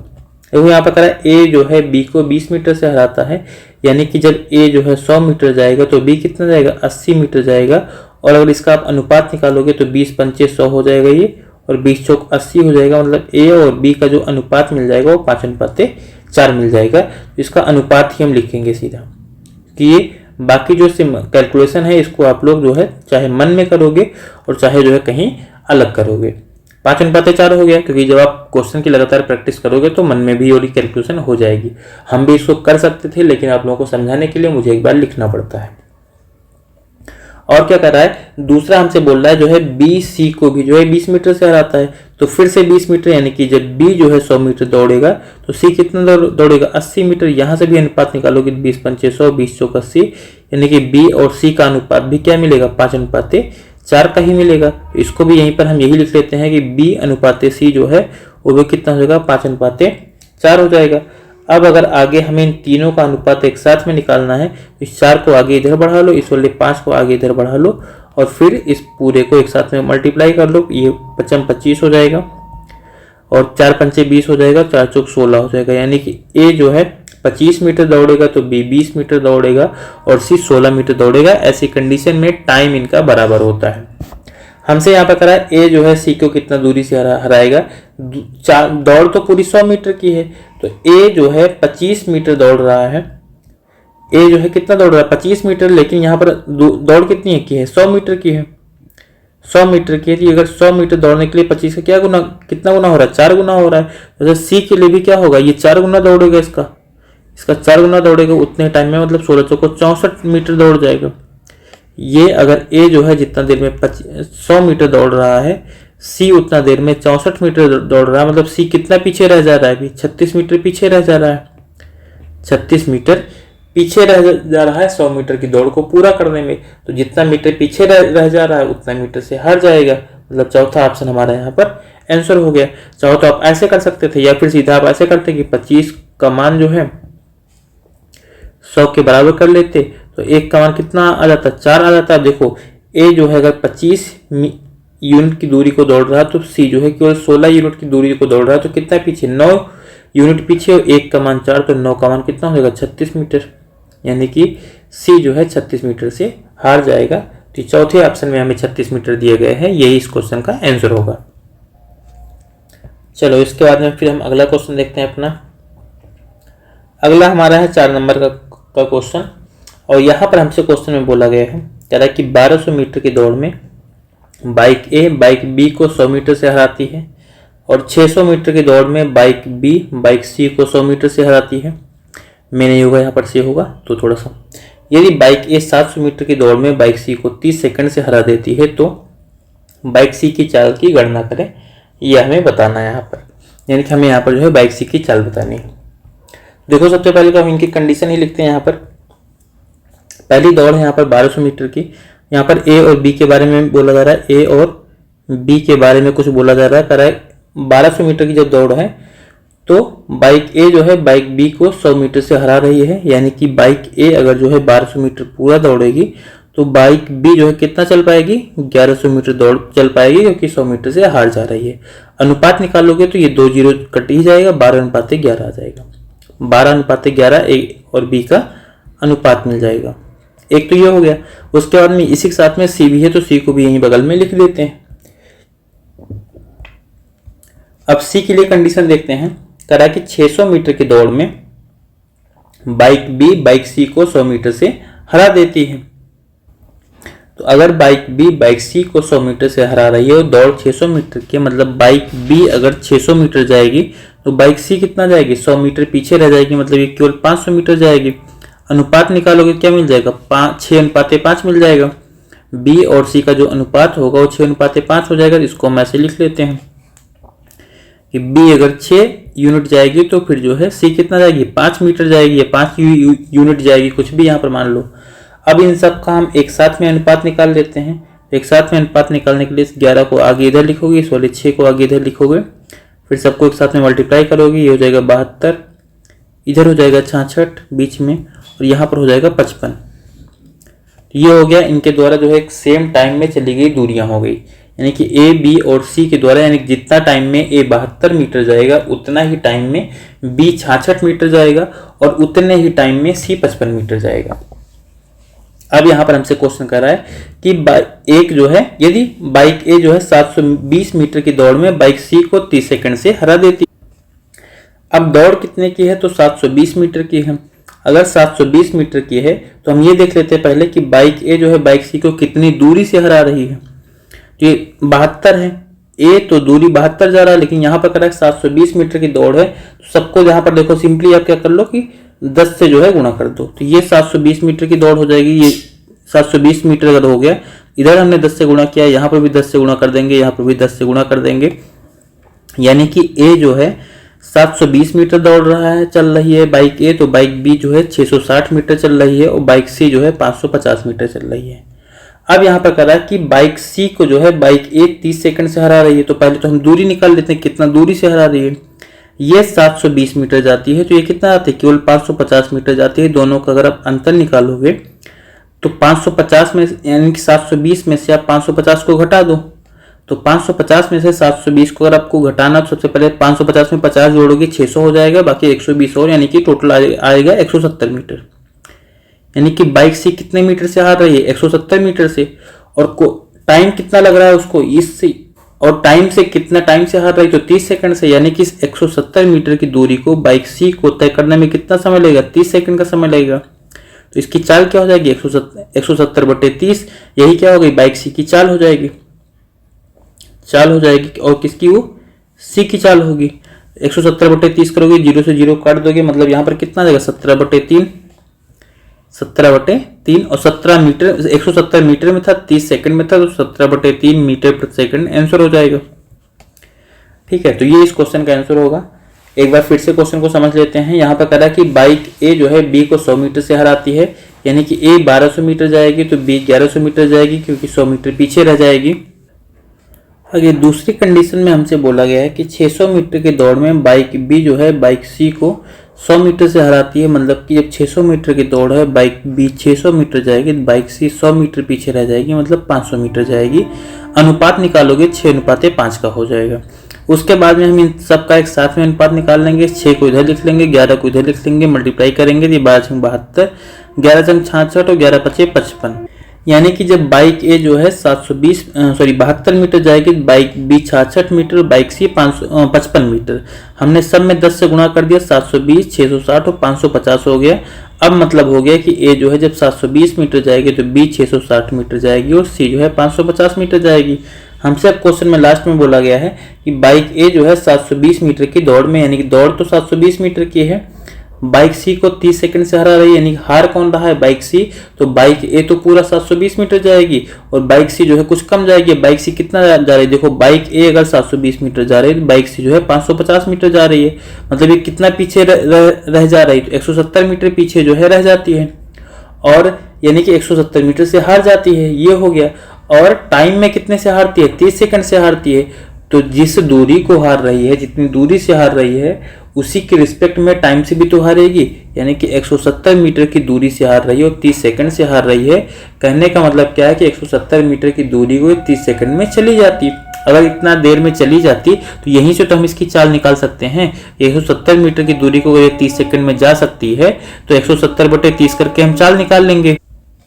A: देखो यहाँ पर ए जो है बी को 20 मीटर से हराता है, यानी कि जब ए जो है 100 मीटर जाएगा तो बी कितना जाएगा, 80 मीटर जाएगा। और अगर इसका आप अनुपात निकालोगे तो 20 पंचे 100 हो जाएगा ये, और 20 चौक 80 हो जाएगा। मतलब ए और बी का जो अनुपात मिल जाएगा वो 5:4 मिल जाएगा। इसका अनुपात ही हम लिखेंगे सीधा, कि ये बाकी जो कैलकुलेशन है इसको आप लोग जो है चाहे मन में करोगे और चाहे जो है कहीं अलग करोगे। 5:4 हो गया, क्योंकि जब आप क्वेश्चन की लगातार प्रैक्टिस करोगे तो मन में भी और कैलकुलेशन हो जाएगी। हम भी इसको कर सकते थे, लेकिन आप लोगों को समझाने के लिए मुझे एक बार लिखना पड़ता है। और क्या कर रहा है, दूसरा हमसे बोल रहा है जो है बी सी को भी जो है 20 मीटर से हराता है। तो फिर से 20 मीटर, यानी कि जब बी जो है 100 मीटर दौड़ेगा तो सी कितना दौड़ेगा 80 मीटर। यहाँ से भी अनुपात निकालोगे 20 पंचे 100, 20 चौक 80, यानी कि बी और सी का अनुपात भी क्या मिलेगा 5:4 का ही मिलेगा। तो इसको भी यहीं पर हम यही लिख लेते हैं कि बी अनुपात सी जो है वो भी कितना हो जाएगा 5:4 हो जाएगा। अब अगर आगे हमें इन तीनों का अनुपात एक साथ में निकालना है तो इस 4 को आगे इधर बढ़ा लो, इस वाले 5 को आगे इधर बढ़ा लो और फिर इस पूरे को एक साथ में मल्टीप्लाई कर लो। ये 25 हो जाएगा और 4 पंचे 20 हो जाएगा, 4 चौक 16 हो जाएगा। यानी कि ए जो है 25 मीटर दौड़ेगा तो बी 20 मीटर दौड़ेगा और सी 16 मीटर दौड़ेगा। ऐसी कंडीशन में टाइम इनका बराबर होता है। हमसे यहाँ पर करा ए जो है सी को कितना दूरी से हराएगा। दौड़ तो पूरी 100 मीटर की है, तो ए जो है 25 मीटर दौड़ रहा है। ए जो है कितना दौड़ रहा है 25 मीटर, लेकिन यहाँ पर दौड़ कितनी की है 100 मीटर की है। 100 मीटर की है, तो अगर 100 मीटर दौड़ने के लिए 25 का कितना गुना हो रहा है 4 गुना हो रहा है। तो सी के लिए भी क्या होगा, ये 4 गुना दौड़ेगा, इसका 4 गुना दौड़ेगा उतने टाइम में, मतलब 16 चौको 64 मीटर दौड़ जाएगा। ये अगर ए जो है जितना देर में 100 मीटर दौड़ रहा है, सी उतना देर में 64 मीटर दौड़ रहा है, मतलब सी कितना पीछे रह जा रहा है अभी 36 मीटर पीछे रह जा रहा है। 36 मीटर पीछे रह जा रहा है 100 मीटर की दौड़ को पूरा करने में। तो जितना मीटर पीछे रह जा रहा है उतना मीटर से हार जाएगा। मतलब चौथा ऑप्शन हमारा यहाँ पर आंसर हो गया। चाहो तो आप ऐसे कर सकते थे या फिर सीधा आप ऐसे करते कि 25 का मान जो है 100 के बराबर कर लेते, तो एक का मान कितना आ जाता 4 आ जाता। देखो ए जो है अगर 25 यूनिट की दूरी को दौड़ रहा है तो सी जो है केवल 16 यूनिट की दूरी को दौड़ रहा है, तो कितना पीछे 9 यूनिट पीछे और एक का मान 4, तो 9 का मान कितना हो जाएगा 36 मीटर। यानी कि सी जो है 36 मीटर से हार जाएगा। तो चौथे ऑप्शन में हमें 36 मीटर दिए गए हैं, यही इस क्वेश्चन का आंसर होगा। चलो इसके बाद में फिर हम अगला क्वेश्चन देखते हैं अपना। अगला हमारा है 4 नंबर का क्वेश्चन, और यहाँ पर हमसे क्वेश्चन में बोला गया है, कह रहा है कि 1200 मीटर की दौड़ में बाइक ए बाइक बी को 100 मीटर से हराती है और 600 मीटर की दौड़ में बाइक बी बाइक सी को 100 मीटर से हराती है। में नहीं होगा, यहाँ पर से होगा, तो थोड़ा सा। यदि बाइक ए 700 मीटर की दौड़ में बाइक सी को 30 सेकंड से हरा देती है तो बाइक सी की चाल की गणना करें। यह हमें बताना है यहाँ पर, यानी कि हमें यहाँ पर जो है बाइक सी की चाल बतानी है। देखो सबसे पहले तो हम इनकी कंडीशन ही लिखते हैं। यहाँ पर पहली दौड़ है यहाँ पर 1200 मीटर की। यहाँ पर ए और बी के बारे में बोला जा रहा है, ए और बी के बारे में कुछ बोला जा रहा है। कह रहा है 1200 मीटर की जब दौड़ है तो बाइक ए जो है बाइक बी को 100 मीटर से हरा रही है। यानी कि बाइक ए अगर जो है 1200 मीटर पूरा दौड़ेगी तो बाइक बी जो है कितना चल पाएगी 1100 मीटर दौड़ चल पाएगी, क्योंकि 100 मीटर से हार जा रही है। अनुपात निकालोगे तो ये 2 जीरो कट ही जाएगा, 12:11 आ जाएगा। 12:11 ए और बी का अनुपात मिल जाएगा। एक तो ये हो गया। उसके बाद में इसी के साथ में सी भी है, तो सी को भी यहीं बगल में लिख देते हैं। अब सी के लिए कंडीशन देखते हैं। कह रहा है कि 600 मीटर की दौड़ में बाइक बी बाइक सी को 100 मीटर से हरा देती है। तो अगर बाइक बी बाइक सी को 100 मीटर से हरा रही है और दौड़ 600 मीटर की, मतलब बाइक बी अगर 600 मीटर जाएगी तो बाइक सी कितना जाएगी 100 मीटर पीछे रह जाएगी, मतलब ये केवल 500 मीटर जाएगी। अनुपात निकालोगे क्या मिल जाएगा 6:5 मिल जाएगा। बी और सी का जो अनुपात होगा वो 6:5 हो जाएगा। इसको हम ऐसे लिख लेते हैं कि बी अगर 6 यूनिट जाएगी तो फिर जो है सी कितना जाएगी 5 मीटर जाएगी या 5 यूनिट जाएगी, कुछ भी यहाँ पर मान लो। अब इन सब का हम एक साथ में अनुपात निकाल लेते हैं। एक साथ में अनुपात निकालने के लिए 11 को आगे इधर लिखोगे, इस वाले 6 को आगे इधर लिखोगे, फिर सबको एक साथ में मल्टीप्लाई करोगे। ये हो जाएगा 72, इधर हो जाएगा 66 बीच में, और यहाँ पर हो जाएगा 55। ये हो गया इनके द्वारा जो है एक सेम टाइम में चली गई दूरियां हो गई। यानी कि ए बी और सी के द्वारा, यानी जितना टाइम में ए 72 मीटर जाएगा उतना ही टाइम में बी 66 मीटर जाएगा और उतने ही टाइम में सी 55 मीटर जाएगा। अब यहाँ पर हमसे क्वेश्चन कर रहा है कि एक जो है यदि बाइक ए जो है 720 मीटर की दौड़ में बाइक सी को 30 सेकंड से हरा देती। अब दौड़ कितने की है तो 720 मीटर की है। अगर 720 मीटर की है तो हम ये देख लेते हैं पहले कि बाइक ए जो है बाइक सी को कितनी दूरी से हरा रही है। तो ये 72 है, ए तो दूरी 72 जा रहा है, लेकिन यहाँ पर कर रहा है 720 मीटर की दौड़ है। तो सबको यहाँ पर देखो सिंपली आप क्या कर लो कि 10 से जो है गुणा कर दो, तो ये 720 मीटर की दौड़ हो जाएगी। ये 720 मीटर अगर हो गया, इधर हमने 10 से गुणा किया, यहाँ पर भी 10 से गुणा कर देंगे, यहाँ पर भी 10 से गुणा कर देंगे, यानी कि ए जो है 720 मीटर दौड़ रहा है, चल रही है बाइक ए, तो बाइक बी जो है 660 मीटर चल रही है और बाइक सी जो है 550 मीटर चल रही है। अब यहाँ पर कह रहा है कि बाइक सी को जो है बाइक ए 30 सेकंड से हरा रही है, तो पहले तो हम दूरी निकाल लेते हैं, कितना दूरी से हरा रही है। ये 720 मीटर जाती है, तो ये कितना आती है, केवल 550 मीटर जाती है। दोनों का अगर आप अंतर निकालोगे तो 550 में, यानी कि 720 में से आप 550 को घटा दो, तो 550 में से 720 को अगर आपको घटाना, तो सबसे पहले 550 में 50 जोड़ोगे 600 हो जाएगा, बाकी 120 और, यानी कि टोटल आएगा 170 मीटर। यानी कि बाइक सी कितने मीटर से हार रही है, 170 मीटर से, और टाइम कितना लग रहा है उसको, इससे, और टाइम से कितना टाइम से हार रही है, तो 30 सेकंड से। यानी कि इस 170 मीटर की दूरी को बाइक सी को तय करने में कितना समय लगेगा, 30 सेकंड का समय लगेगा। तो इसकी चाल क्या हो जाएगी, 170/30, यही क्या हो गई, बाइक सी की चाल हो जाएगी, और किसकी, वो सी की चाल होगी। 170/30 करोगे, 0 से 0 काट दोगे, मतलब यहाँ पर कितना आ जाएगा, 17/3, और 17 मीटर, 170 मीटर में था, 30 सेकंड में था, तो 17/3 मीटर प्रति सेकंड आंसर हो जाएगा। ठीक है, तो ये इस क्वेश्चन का आंसर होगा। एक बार फिर से क्वेश्चन को समझ लेते हैं। यहाँ पर कह रहा है कि बाइक ए जो है बी को 100 मीटर से हराती है, यानी कि ए 1200 मीटर जाएगी तो बी 1100 मीटर जाएगी, क्योंकि 100 मीटर पीछे रह जाएगी। आगे दूसरी कंडीशन में हमसे बोला गया है कि 600 मीटर की दौड़ में बाइक बी जो है बाइक सी को 100 मीटर से हराती है, मतलब कि जब 600 मीटर की दौड़ है, बाइक बी 600 मीटर जाएगी, बाइक सी 100 मीटर पीछे रह जाएगी, मतलब 500 मीटर जाएगी। अनुपात निकालोगे 6:5 का हो जाएगा। उसके बाद में हम इन सबका एक साथ में अनुपात निकाल लेंगे, 6 को इधर लिख लेंगे, 11 को इधर लिख लेंगे, मल्टीप्लाई करेंगे, ये 12×72, 11×66 और 11×5 = 55। यानी कि जब बाइक ए जो है 72 मीटर जाएगी, बाइक बी 66 मीटर, बाइक सी 55 मीटर। हमने सब में 10 से गुणा कर दिया, 720, 660 और 550 हो गया। अब मतलब हो गया कि ए जो है जब 720 मीटर जाएगी तो बी 660 मीटर जाएगी और सी जो है 550 मीटर जाएगी। हमसे अब क्वेश्चन में लास्ट में बोला गया है कि बाइक ए जो है 720 मीटर की दौड़ में, यानी कि दौड़ तो 720 मीटर की है, बाइक सी को 30 सेकंड से हरा रही है, यानी हार कौन रहा है, बाइक सी। तो बाइक ए तो पूरा 720 मीटर जाएगी और बाइक सी जो है कुछ कम जाएगी। बाइक सी कितना जा रही है, देखो बाइक ए अगर 720 मीटर जा रही है तो बाइक सी जो है 550 मीटर जा रही है, मतलब ये कितना पीछे रह जा रही है, तो 170 मीटर पीछे जो है रह जाती है, और यानी कि 170 मीटर से हार जाती है, ये हो गया। और टाइम में कितने से हारती है, 30 सेकंड से हारती है। तो जिस दूरी को हार रही है, जितनी दूरी से हार रही है, उसी के रिस्पेक्ट में टाइम से भी तो हारेगी, यानी कि 170 मीटर की दूरी से हार रही है और 30 सेकंड से हार रही है। कहने का मतलब क्या है कि 170 मीटर की दूरी को 30 सेकंड में चली जाती। अगर इतना देर में चली जाती तो यहीं से तो हम इसकी चाल निकाल सकते हैं। 170 मीटर की दूरी को अगर 30 सेकंड में जा सकती है तो 170/30 करके हम चाल निकाल लेंगे।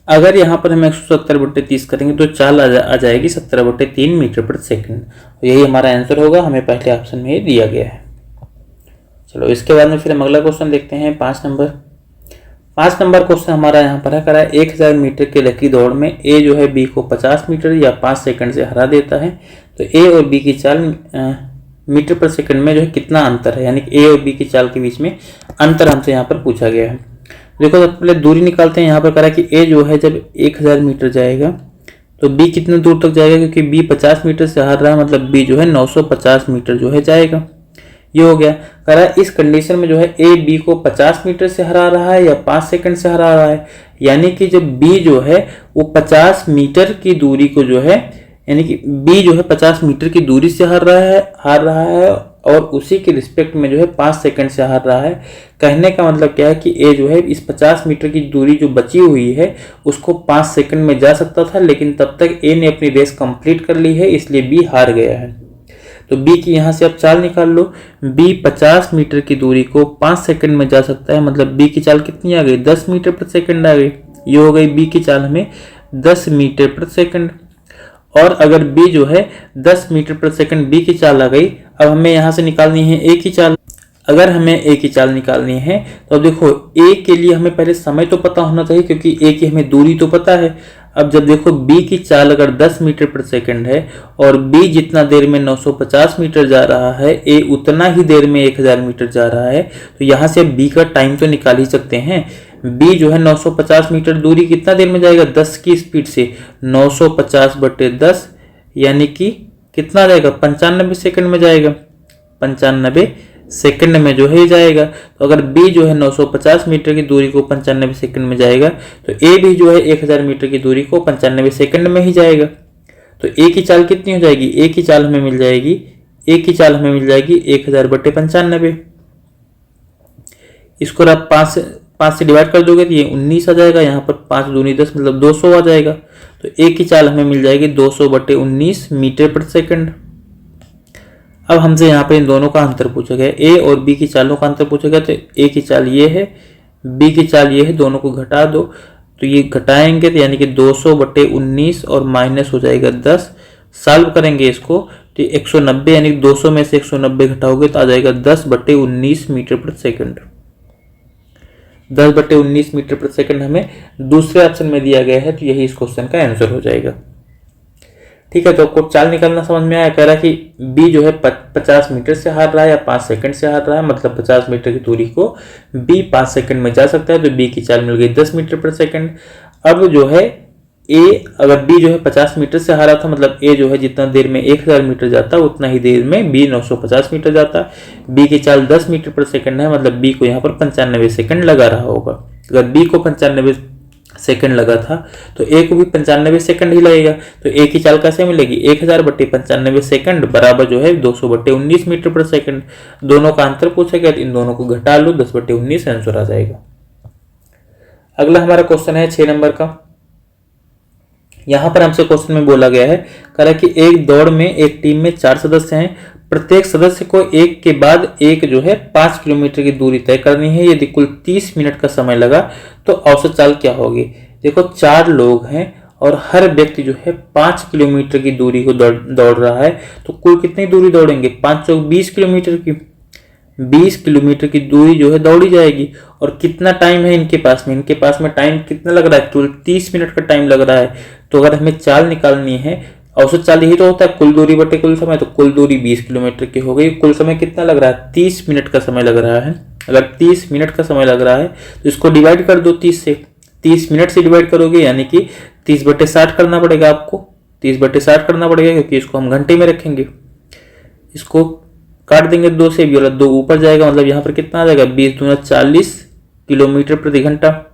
A: अगर यहाँ पर हम 170/30 करेंगे तो चाल आ जाएगी 17/3 मीटर प्रति सेकंड। तो यही हमारा आंसर होगा, हमें पहले ऑप्शन में दिया गया है। चलो इसके बाद में फिर हम अगला क्वेश्चन देखते हैं। 5 नंबर क्वेश्चन हमारा यहाँ पर है, करा 1000 मीटर के लकी दौड़ में ए जो है बी को 50 मीटर या 5 सेकंड से हरा देता है, तो ए और बी की चाल मीटर पर सेकंड में जो है कितना अंतर है, यानी कि ए और बी की चाल के बीच में अंतर हमसे यहाँ पर पूछा गया है। देखो सबसे पहले दूरी निकालते हैं। यहाँ पर करा कि ए जो है जब 1000 मीटर जाएगा तो बी कितने दूर तक जाएगा, क्योंकि बी 50 मीटर से हार रहा है, मतलब बी जो है 950 मीटर जो है जाएगा। ये हो गया। कह रहा है इस कंडीशन में जो है ए बी को 50 मीटर से हरा रहा है या 5 सेकंड से हरा रहा है, यानी कि जब बी जो है वो 50 मीटर की दूरी को जो है, यानी कि बी जो है 50 मीटर की दूरी से हार रहा है और उसी के रिस्पेक्ट में जो है 5 सेकंड से हार रहा है। कहने का मतलब क्या है कि ए जो है इस 50 मीटर की दूरी जो बची हुई है उसको 5 सेकंड में जा सकता था, लेकिन तब तक ए ने अपनी रेस कंप्लीट कर ली है, इसलिए बी हार गया है। तो बी की यहाँ से आप चाल निकाल लो। बी 50 मीटर की दूरी को 5 सेकंड में जा सकता है, मतलब बी की चाल कितनी आ गई, 10 मीटर प्रति सेकंड आ गई। ये हो गई बी की चाल हमें 10 मीटर प्रति सेकंड। और अगर बी जो है 10 मीटर प्रति सेकंड बी की चाल आ गई, अब हमें यहाँ से निकालनी है ए की चाल। अगर हमें ए की चाल निकालनी है तो देखो ए के लिए हमें पहले समय तो पता होना चाहिए, क्योंकि ए की हमें दूरी तो पता है। अब जब देखो बी की चाल अगर 10 मीटर प्रति सेकंड है और बी जितना देर में 950 मीटर जा रहा है, ए उतना ही देर में 1000 मीटर जा रहा है, तो यहाँ से बी का टाइम तो निकाल ही सकते हैं। B जो है 950 मीटर दूरी कितना देर में जाएगा, 10 की स्पीड से 950/10 यानी कि कितना जाएगा, 95 सेकंड में जाएगा, 95 सेकंड में जो है जाएगा। तो अगर B जो है 950 मीटर की दूरी को 95 सेकंड में जाएगा तो A भी जो है 1000 मीटर की दूरी को 95 सेकंड में ही जाएगा। तो A की चाल कितनी हो जाएगी, A की चाल हमें मिल जाएगी 1000/95। इसको आप 5 से डिवाइड कर दोगे तो ये 19 आ जाएगा, यहाँ पर 5 दूनी 10 मतलब 200 आ जाएगा। तो A की चाल हमें मिल जाएगी 200/19 मीटर पर सेकंड। अब हमसे यहाँ पर इन दोनों का अंतर पूछा गया, A और B की चालों का अंतर पूछा गया। तो A की चाल ये है, B की चाल ये है, दोनों को घटा दो तो ये घटाएंगे तो यानी कि 200/19 और माइनस हो जाएगा 10। सॉल्व करेंगे इसको तो 190 यानी 200 में से 190 घटाओगे तो आ जाएगा 10/19 मीटर पर सेकंड। 10/19 मीटर पर सेकंड हमें दूसरे ऑप्शन में दिया गया है, तो यही इस क्वेश्चन का आंसर हो जाएगा। ठीक है, तो आपको चाल निकालना समझ में आया। कह रहा है कि B जो है 50 मीटर से हार रहा है या 5 सेकंड से हार रहा है, मतलब 50 मीटर की दूरी को B 5 सेकंड में जा सकता है। तो B की चाल मिल गई 10 मीटर पर सेकंड। अब जो है A, अगर B जो है 50 मीटर से हारा था, मतलब A जो है जितना देर में 1000 मीटर जाता है उतना ही देर में B 950 मीटर जाता है। B की चाल 10 मीटर पर सेकंड है, मतलब B को यहाँ पर 95 सेकंड लगा रहा होगा। अगर B को 95 सेकंड लगा था तो A को भी 95 सेकंड ही लगेगा। तो A की चाल कैसे मिलेगी, 1000/95 सेकंड बराबर जो है 200/19 मीटर पर सेकंड। दोनों का अंतर पूछा गया तो इन दोनों को घटा लो, 10/19 आंसर आ जाएगा। अगला हमारा क्वेश्चन है 6 नंबर का। यहाँ पर हमसे क्वेश्चन में बोला गया है, कह रहा है कि एक दौड़ में एक टीम में 4 सदस्य हैं, प्रत्येक सदस्य को एक के बाद एक जो है 5 किलोमीटर की दूरी तय करनी है। यदि कुल 30 मिनट का समय लगा तो औसत चाल क्या होगी। देखो 4 लोग हैं और हर व्यक्ति जो है 5 किलोमीटर की दूरी को दौड़ रहा है, तो कुल कितनी दूरी दौड़ेंगे, 5 चौक 20 किलोमीटर की, 20 किलोमीटर की दूरी जो है दौड़ी जाएगी। और कितना टाइम है इनके पास में, इनके पास में टाइम कितना लग रहा है, केवल 30 मिनट का टाइम लग रहा है। तो अगर हमें चाल निकालनी है, औसत चाल यही तो होता है कुल दूरी बटे कुल समय, तो कुल दूरी 20 किलोमीटर की हो गई, कुल समय कितना लग रहा है, 30 मिनट का समय लग रहा है। अगर 30 मिनट का समय लग रहा है तो इसको डिवाइड कर दो 30 से, 30 मिनट से डिवाइड करोगे यानी कि 30/60 करना पड़ेगा आपको, 30/60 करना पड़ेगा क्योंकि इसको हम घंटे में रखेंगे। इसको काट देंगे 2 से, 2 ऊपर जाएगा, मतलब यहाँ पर कितना आ जाएगा, 20 दूना 40 किलोमीटर प्रति घंटा।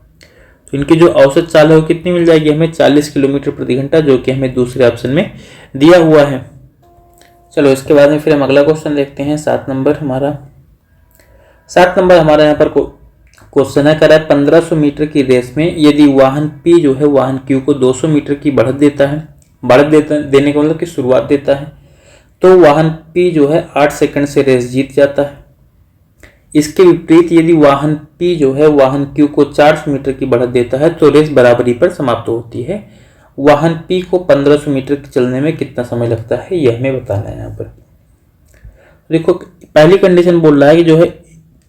A: तो इनकी जो औसत चाल है वो कितनी मिल जाएगी हमें, 40 किलोमीटर प्रति घंटा, जो कि हमें दूसरे ऑप्शन में दिया हुआ है। चलो इसके बाद में फिर हम अगला क्वेश्चन देखते हैं। 7 नंबर हमारा यहाँ पर क्वेश्चन है, करा 1500 मीटर की रेस में यदि वाहन P जो है वाहन Q को 200 मीटर की बढ़त देता है, देने का मतलब कि शुरुआत देता है, तो वाहन P जो है 8 सेकंड से रेस जीत जाता है। इसके विपरीत यदि वाहन P जो है वाहन Q को 400 मीटर की बढ़त देता है तो रेस बराबरी पर समाप्त होती है। वाहन P को 1500 मीटर चलने में कितना समय लगता है, यह हमें बताना है। यहाँ पर देखो पहली कंडीशन बोल रहा है कि जो है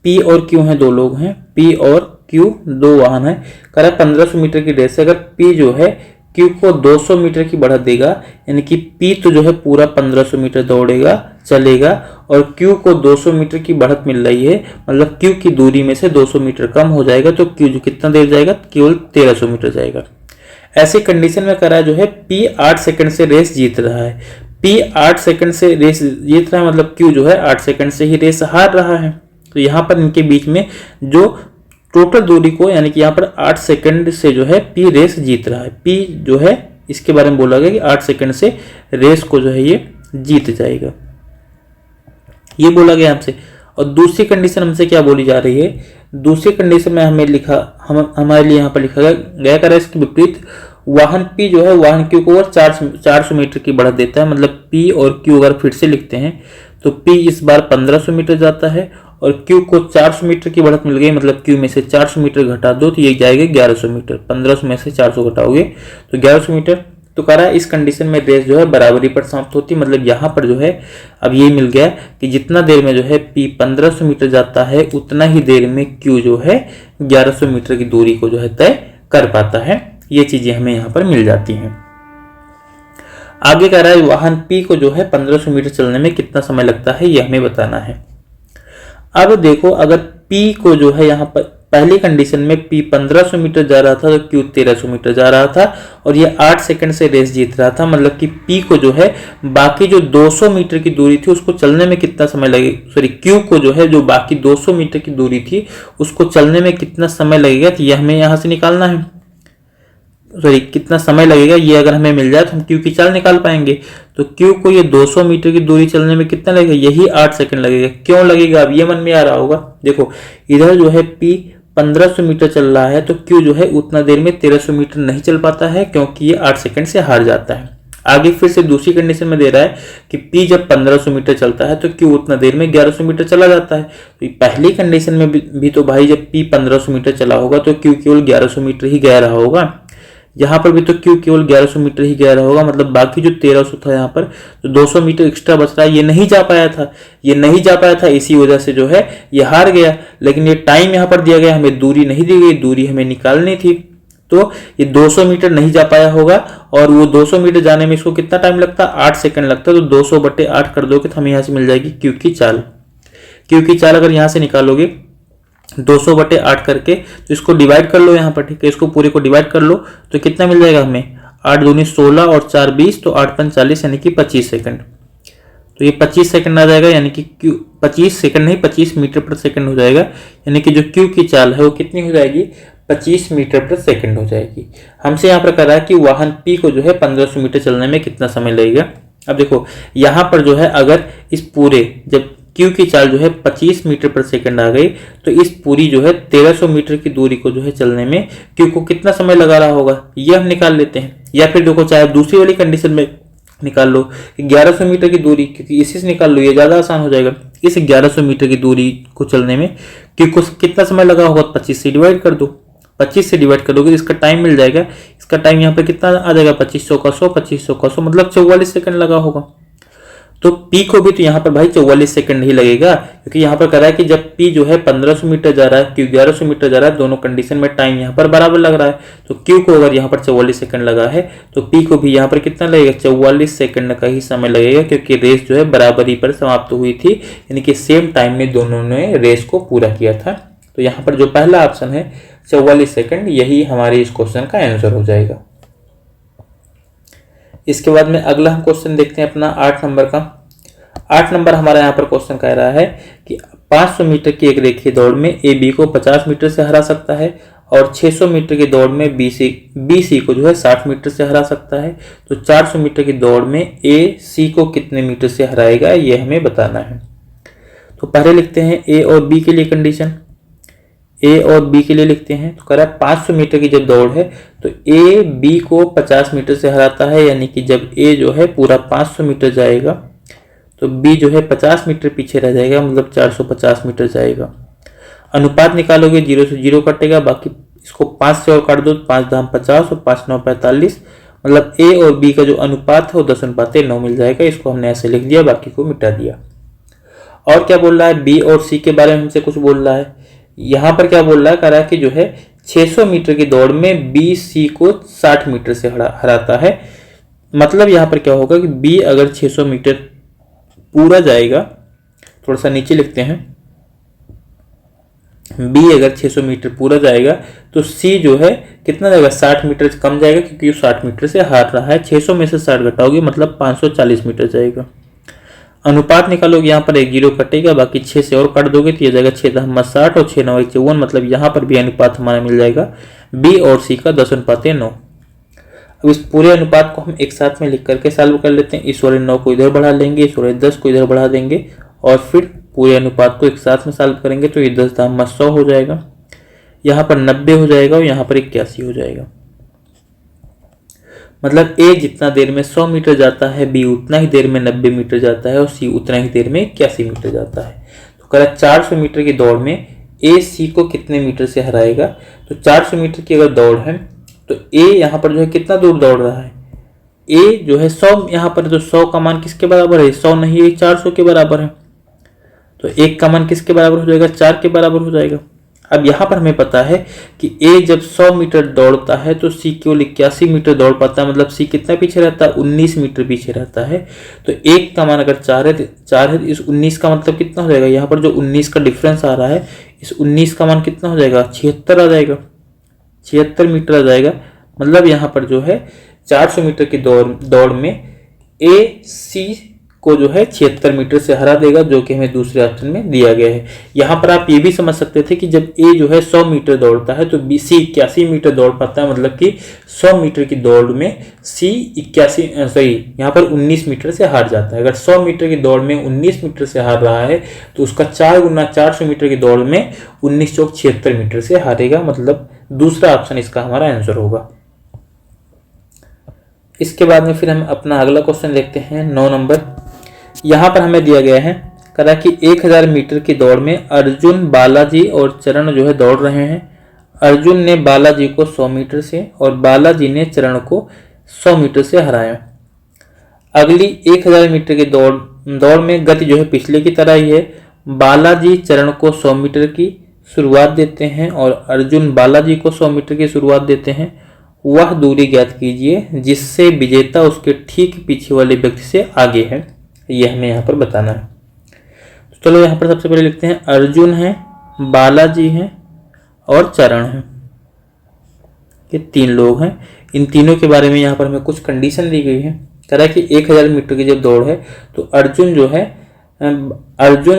A: P और Q हैं, 2 लोग हैं, P और Q 2 वाहन है, कह रहा है 1500 मीटर की रेस है। अगर P जो है Q को 200 मीटर की बढ़त देगा यानी कि P तो जो है पूरा 1500 मीटर दौड़ेगा चलेगा और Q को 200 मीटर की बढ़त मिल रही है, मतलब Q की दूरी में से 200 मीटर कम हो जाएगा, तो Q जो कितना देर जाएगा, केवल 1300 मीटर जाएगा। ऐसी कंडीशन में करा जो है P 8 सेकंड से रेस जीत रहा है, P 8 सेकंड से रेस जीत रहा है, मतलब Q जो है 8 सेकंड से ही रेस हार रहा है। तो यहाँ पर इनके बीच में जो टोटल दूरी को यानी कि यहाँ पर 8 सेकंड से जो है P रेस जीत रहा है, P जो है इसके बारे में बोला गया कि 8 सेकंड से रेस को जो है ये जीत जाएगा, ये बोला गया हमसे। और दूसरी कंडीशन हमसे क्या बोली जा रही है, दूसरी कंडीशन में हमें हमारे लिए यहाँ पर लिखा गया कर इसके विपरीत वाहन P जो है वाहन Q को 400 मीटर की बढ़त देता है, मतलब P और Q अगर फिर से लिखते हैं तो P इस बार 1500 मीटर जाता है और Q को 400 मीटर की बढ़त मिल गई, मतलब Q में से 400 मीटर घटा दो तो ये जाएगा 1100 मीटर, 1500 में से 400 घटाओगे तो 1100 मीटर। तो कह रहा है इस कंडीशन में रेस जो है बराबरी पर समाप्त होती है, मतलब यहाँ पर जो है अब ये मिल गया कि जितना देर में जो है P 1500 मीटर जाता है उतना ही देर में Q जो है 1100 मीटर की दूरी को जो है तय कर पाता है। ये चीजें हमें यहाँ पर मिल जाती हैं। आगे कह रहा है वाहन P को जो है 1500 मीटर चलने में कितना समय लगता है, ये हमें बताना है। अब देखो अगर P को जो है यहाँ पर पहली कंडीशन में P 1500 मीटर जा रहा था तो Q 1300 मीटर जा रहा था और ये 8 सेकंड से रेस जीत रहा था। मतलब कि P को जो है बाकी जो 200 मीटर की दूरी थी उसको चलने में कितना समय लगेगा, सॉरी Q को जो है जो बाकी 200 मीटर की दूरी थी उसको चलने में कितना समय लगेगा, तो ये हमें यहाँ से निकालना है। सॉरी कितना समय लगेगा ये अगर हमें मिल जाए तो हम Q की चाल निकाल पाएंगे। तो Q को ये 200 मीटर की दूरी चलने में कितना लगेगा, यही 8 सेकंड लगेगा। क्यों लगेगा अब ये मन में आ रहा होगा। देखो इधर जो है P 1500 मीटर चल रहा है तो Q जो है उतना देर में 1300 मीटर नहीं चल पाता है क्योंकि ये 8 सेकंड से हार जाता है। आगे फिर से दूसरी कंडीशन में दे रहा है कि P जब 1500 मीटर चलता है तो Q उतना देर में 1100 मीटर चला जाता है। तो पहली कंडीशन में भी तो भाई जब P 1500 मीटर चला होगा तो Q केवल 1100 मीटर ही गया रहा होगा। यहाँ पर भी तो Q केवल 1100 मीटर ही गया रहा होगा, मतलब बाकी जो 1300 था यहाँ पर तो 200 मीटर एक्स्ट्रा बच रहा है। ये नहीं जा पाया था, ये नहीं जा पाया था, इसी वजह से जो है ये हार गया। लेकिन ये टाइम यहाँ पर दिया गया, हमें दूरी नहीं दी गई, दूरी हमें निकालनी थी। तो ये 200 मीटर नहीं जा पाया होगा और वो 200 मीटर जाने में इसको कितना टाइम लगता, 8 सेकंड लगता। तो 200/8 कर दोगे तो हमें यहाँ से मिल जाएगी Q की चाल। Q की चाल अगर यहाँ से निकालोगे 200/8 करके तो इसको डिवाइड कर लो यहाँ पर, ठीक है, इसको पूरे को डिवाइड कर लो तो कितना मिल जाएगा हमें, 8 दूनी 16 और 4 20 तो 8 5 40 यानी कि 25 सेकंड। तो ये 25 सेकंड आ जाएगा, यानी कि Q 25 सेकंड नहीं 25 मीटर पर सेकंड हो जाएगा। यानी कि जो Q की चाल है वो कितनी हो जाएगी, 25 मीटर पर सेकंड हो जाएगी। हमसे यहाँ पर कह रहा है कि वाहन P को जो है 1500 मीटर चलने में कितना समय लगेगा। अब देखो यहाँ पर जो है अगर इस पूरे जब Q की चाल जो है 25 मीटर पर सेकंड आ गई तो इस पूरी जो है 1300 मीटर की दूरी को जो है चलने में Q को कितना समय लगा रहा होगा ये हम निकाल लेते हैं। या फिर देखो चाहे दूसरी वाली कंडीशन में निकाल लो कि 1100 मीटर की दूरी, क्योंकि इसी से निकाल लो ये ज़्यादा आसान हो जाएगा। इस 1100 मीटर की दूरी को चलने में Q को कितना समय लगा होगा, 25 से डिवाइड कर दो। 25 से डिवाइड करोगे तो इसका टाइम मिल जाएगा। इसका टाइम यहाँ पर कितना आ जाएगा, 2500 का 100, 2500 का 100 मतलब 44 सेकंड लगा होगा। तो P को भी तो यहाँ पर भाई 44 सेकंड ही लगेगा, क्योंकि यहाँ पर कह रहा है कि जब P जो है 1500 मीटर जा रहा है, Q 1100 मीटर जा रहा है, दोनों कंडीशन में टाइम यहाँ पर बराबर लग रहा है। तो Q को अगर यहाँ पर 44 सेकंड लगा है तो P को भी यहाँ पर कितना लगेगा, 44 सेकंड का ही समय लगेगा, क्योंकि रेस जो है बराबरी पर समाप्त हुई थी, यानी कि सेम टाइम में दोनों ने रेस को पूरा किया था। तो यहाँ पर जो पहला ऑप्शन है 44 सेकंड, यही हमारे इस क्वेश्चन का आंसर हो जाएगा। इसके बाद में अगला हम क्वेश्चन देखते हैं अपना 8 नंबर का। 8 नंबर हमारा यहाँ पर क्वेश्चन कह रहा है कि 500 मीटर की एक रेखीय दौड़ में ए बी को 50 मीटर से हरा सकता है और 600 मीटर की दौड़ में बी सी को जो है 60 मीटर से हरा सकता है। तो 400 मीटर की दौड़ में ए सी को कितने मीटर से हराएगा ये हमें बताना है। तो पहले लिखते हैं ए और बी के लिए कंडीशन, ए और बी के लिए लिखते हैं। तो कह रहा है 500 मीटर की जब दौड़ है तो ए बी को 50 मीटर से हराता है, यानी कि जब ए जो है पूरा 500 मीटर जाएगा तो बी जो है 50 मीटर पीछे रह जाएगा, मतलब 450 मीटर जाएगा। अनुपात निकालोगे 0 से 0 कटेगा, बाकी इसको 5 से और काट दो, 5 दाम 50 और 5 9 45, मतलब ए और बी का जो अनुपात है वो 10:9 मिल जाएगा। इसको हमने ऐसे लिख दिया, बाकी को मिटा दिया। और क्या बोल रहा है, बी और सी के बारे में हमसे कुछ बोल रहा है। यहाँ पर क्या बोल रहा है, कह रहा है कि जो है 600 मीटर की दौड़ में बी सी को 60 मीटर से हराता है। मतलब यहाँ पर क्या होगा कि बी अगर 600 मीटर पूरा जाएगा, थोड़ा सा नीचे लिखते हैं, बी अगर 600 मीटर पूरा जाएगा तो सी जो है कितना जाएगा, 60 मीटर से कम जाएगा, क्योंकि वो 60 मीटर से हार रहा है। 600 में से 60 घटाओगे मतलब 540 मीटर जाएगा। अनुपात निकालोगे, यहाँ पर एक 0 कटेगा, बाकी 6 से और काट दोगे तो ये जाएगा 6 10 60 और 6 9 54, मतलब यहाँ पर भी अनुपात हमारा मिल जाएगा बी और सी का 10:9। अब इस पूरे अनुपात को हम एक साथ में लिख करके सॉल्व कर लेते हैं। इस वाले 9 को इधर बढ़ा लेंगे, इस वाले 10 को इधर बढ़ा देंगे और फिर पूरे अनुपात को एक साथ में सॉल्व करेंगे तो ये 10 दाम 100 हो जाएगा, यहाँ पर 90 हो जाएगा और यहाँ पर 81 हो जाएगा। मतलब ए जितना देर में 100 मीटर जाता है, बी उतना ही देर में 90 मीटर जाता है और सी उतना ही देर में 81 मीटर जाता है। तो कह रहा है 400 मीटर की दौड़ में ए सी को कितने मीटर से हराएगा। तो 400 मीटर की अगर दौड़ है तो ए यहाँ पर जो है कितना दूर दौड़ रहा है, ए जो है 100, यहाँ पर तो 100 का मान किसके बराबर है, 100 नहीं है 400 के बराबर है। तो 1 का मान किसके बराबर हो जाएगा, 4 के बराबर हो जाएगा। अब यहाँ पर हमें पता है कि ए जब 100 मीटर दौड़ता है तो सी केवल 81 मीटर दौड़ पाता है, मतलब सी कितना पीछे रहता है, 19 मीटर पीछे रहता है। तो 1 का मान अगर 4 है, इस 19 का मतलब कितना हो जाएगा, यहाँ पर जो 19 का डिफरेंस आ रहा है इस 19 का मान कितना हो जाएगा, 76 आ जाएगा, 76 मीटर आ जाएगा। मतलब यहाँ पर जो है 400 मीटर की दौड़ में ए सी को जो है 76 मीटर से हरा देगा, जो कि हमें दूसरे ऑप्शन में दिया गया है। यहाँ पर आप ये भी समझ सकते थे कि जब ए जो है 100 मीटर दौड़ता है तो बी सी 81 मीटर दौड़ पाता है, मतलब कि 100 मीटर की दौड़ में सी 81 यहाँ पर 19 मीटर से हार जाता है। अगर 100 मीटर की दौड़ में 19 मीटर से हार रहा है तो उसका 4 गुना 400 मीटर की दौड़ में 19 चौक 76 मीटर से हारेगा, मतलब दूसरा ऑप्शन इसका हमारा आंसर होगा। इसके बाद में फिर हम अपना अगला क्वेश्चन देखते हैं 9 नंबर। यहाँ पर हमें दिया गया है, कहा कि 1000 मीटर की दौड़ में अर्जुन, बालाजी और चरण जो है दौड़ रहे हैं। अर्जुन ने बालाजी को 100 मीटर से और बालाजी ने चरण को 100 मीटर से हराया। अगली 1000 मीटर की दौड़ में गति जो है पिछले की तरह ही है। बालाजी चरण को 100 मीटर की शुरुआत देते हैं और अर्जुन बालाजी को 100 मीटर की शुरुआत देते हैं। वह दूरी ज्ञात कीजिए जिससे विजेता उसके ठीक पीछे वाले व्यक्ति से आगे है, ये हमें यहाँ पर बताना है। तो चलो यहाँ पर सबसे पहले लिखते हैं अर्जुन है, बालाजी है और चरण है, ये 3 लोग हैं। इन तीनों के बारे में यहाँ पर हमें कुछ कंडीशन दी गई है। कह रहा है कि 1000 मीटर की जब दौड़ है तो अर्जुन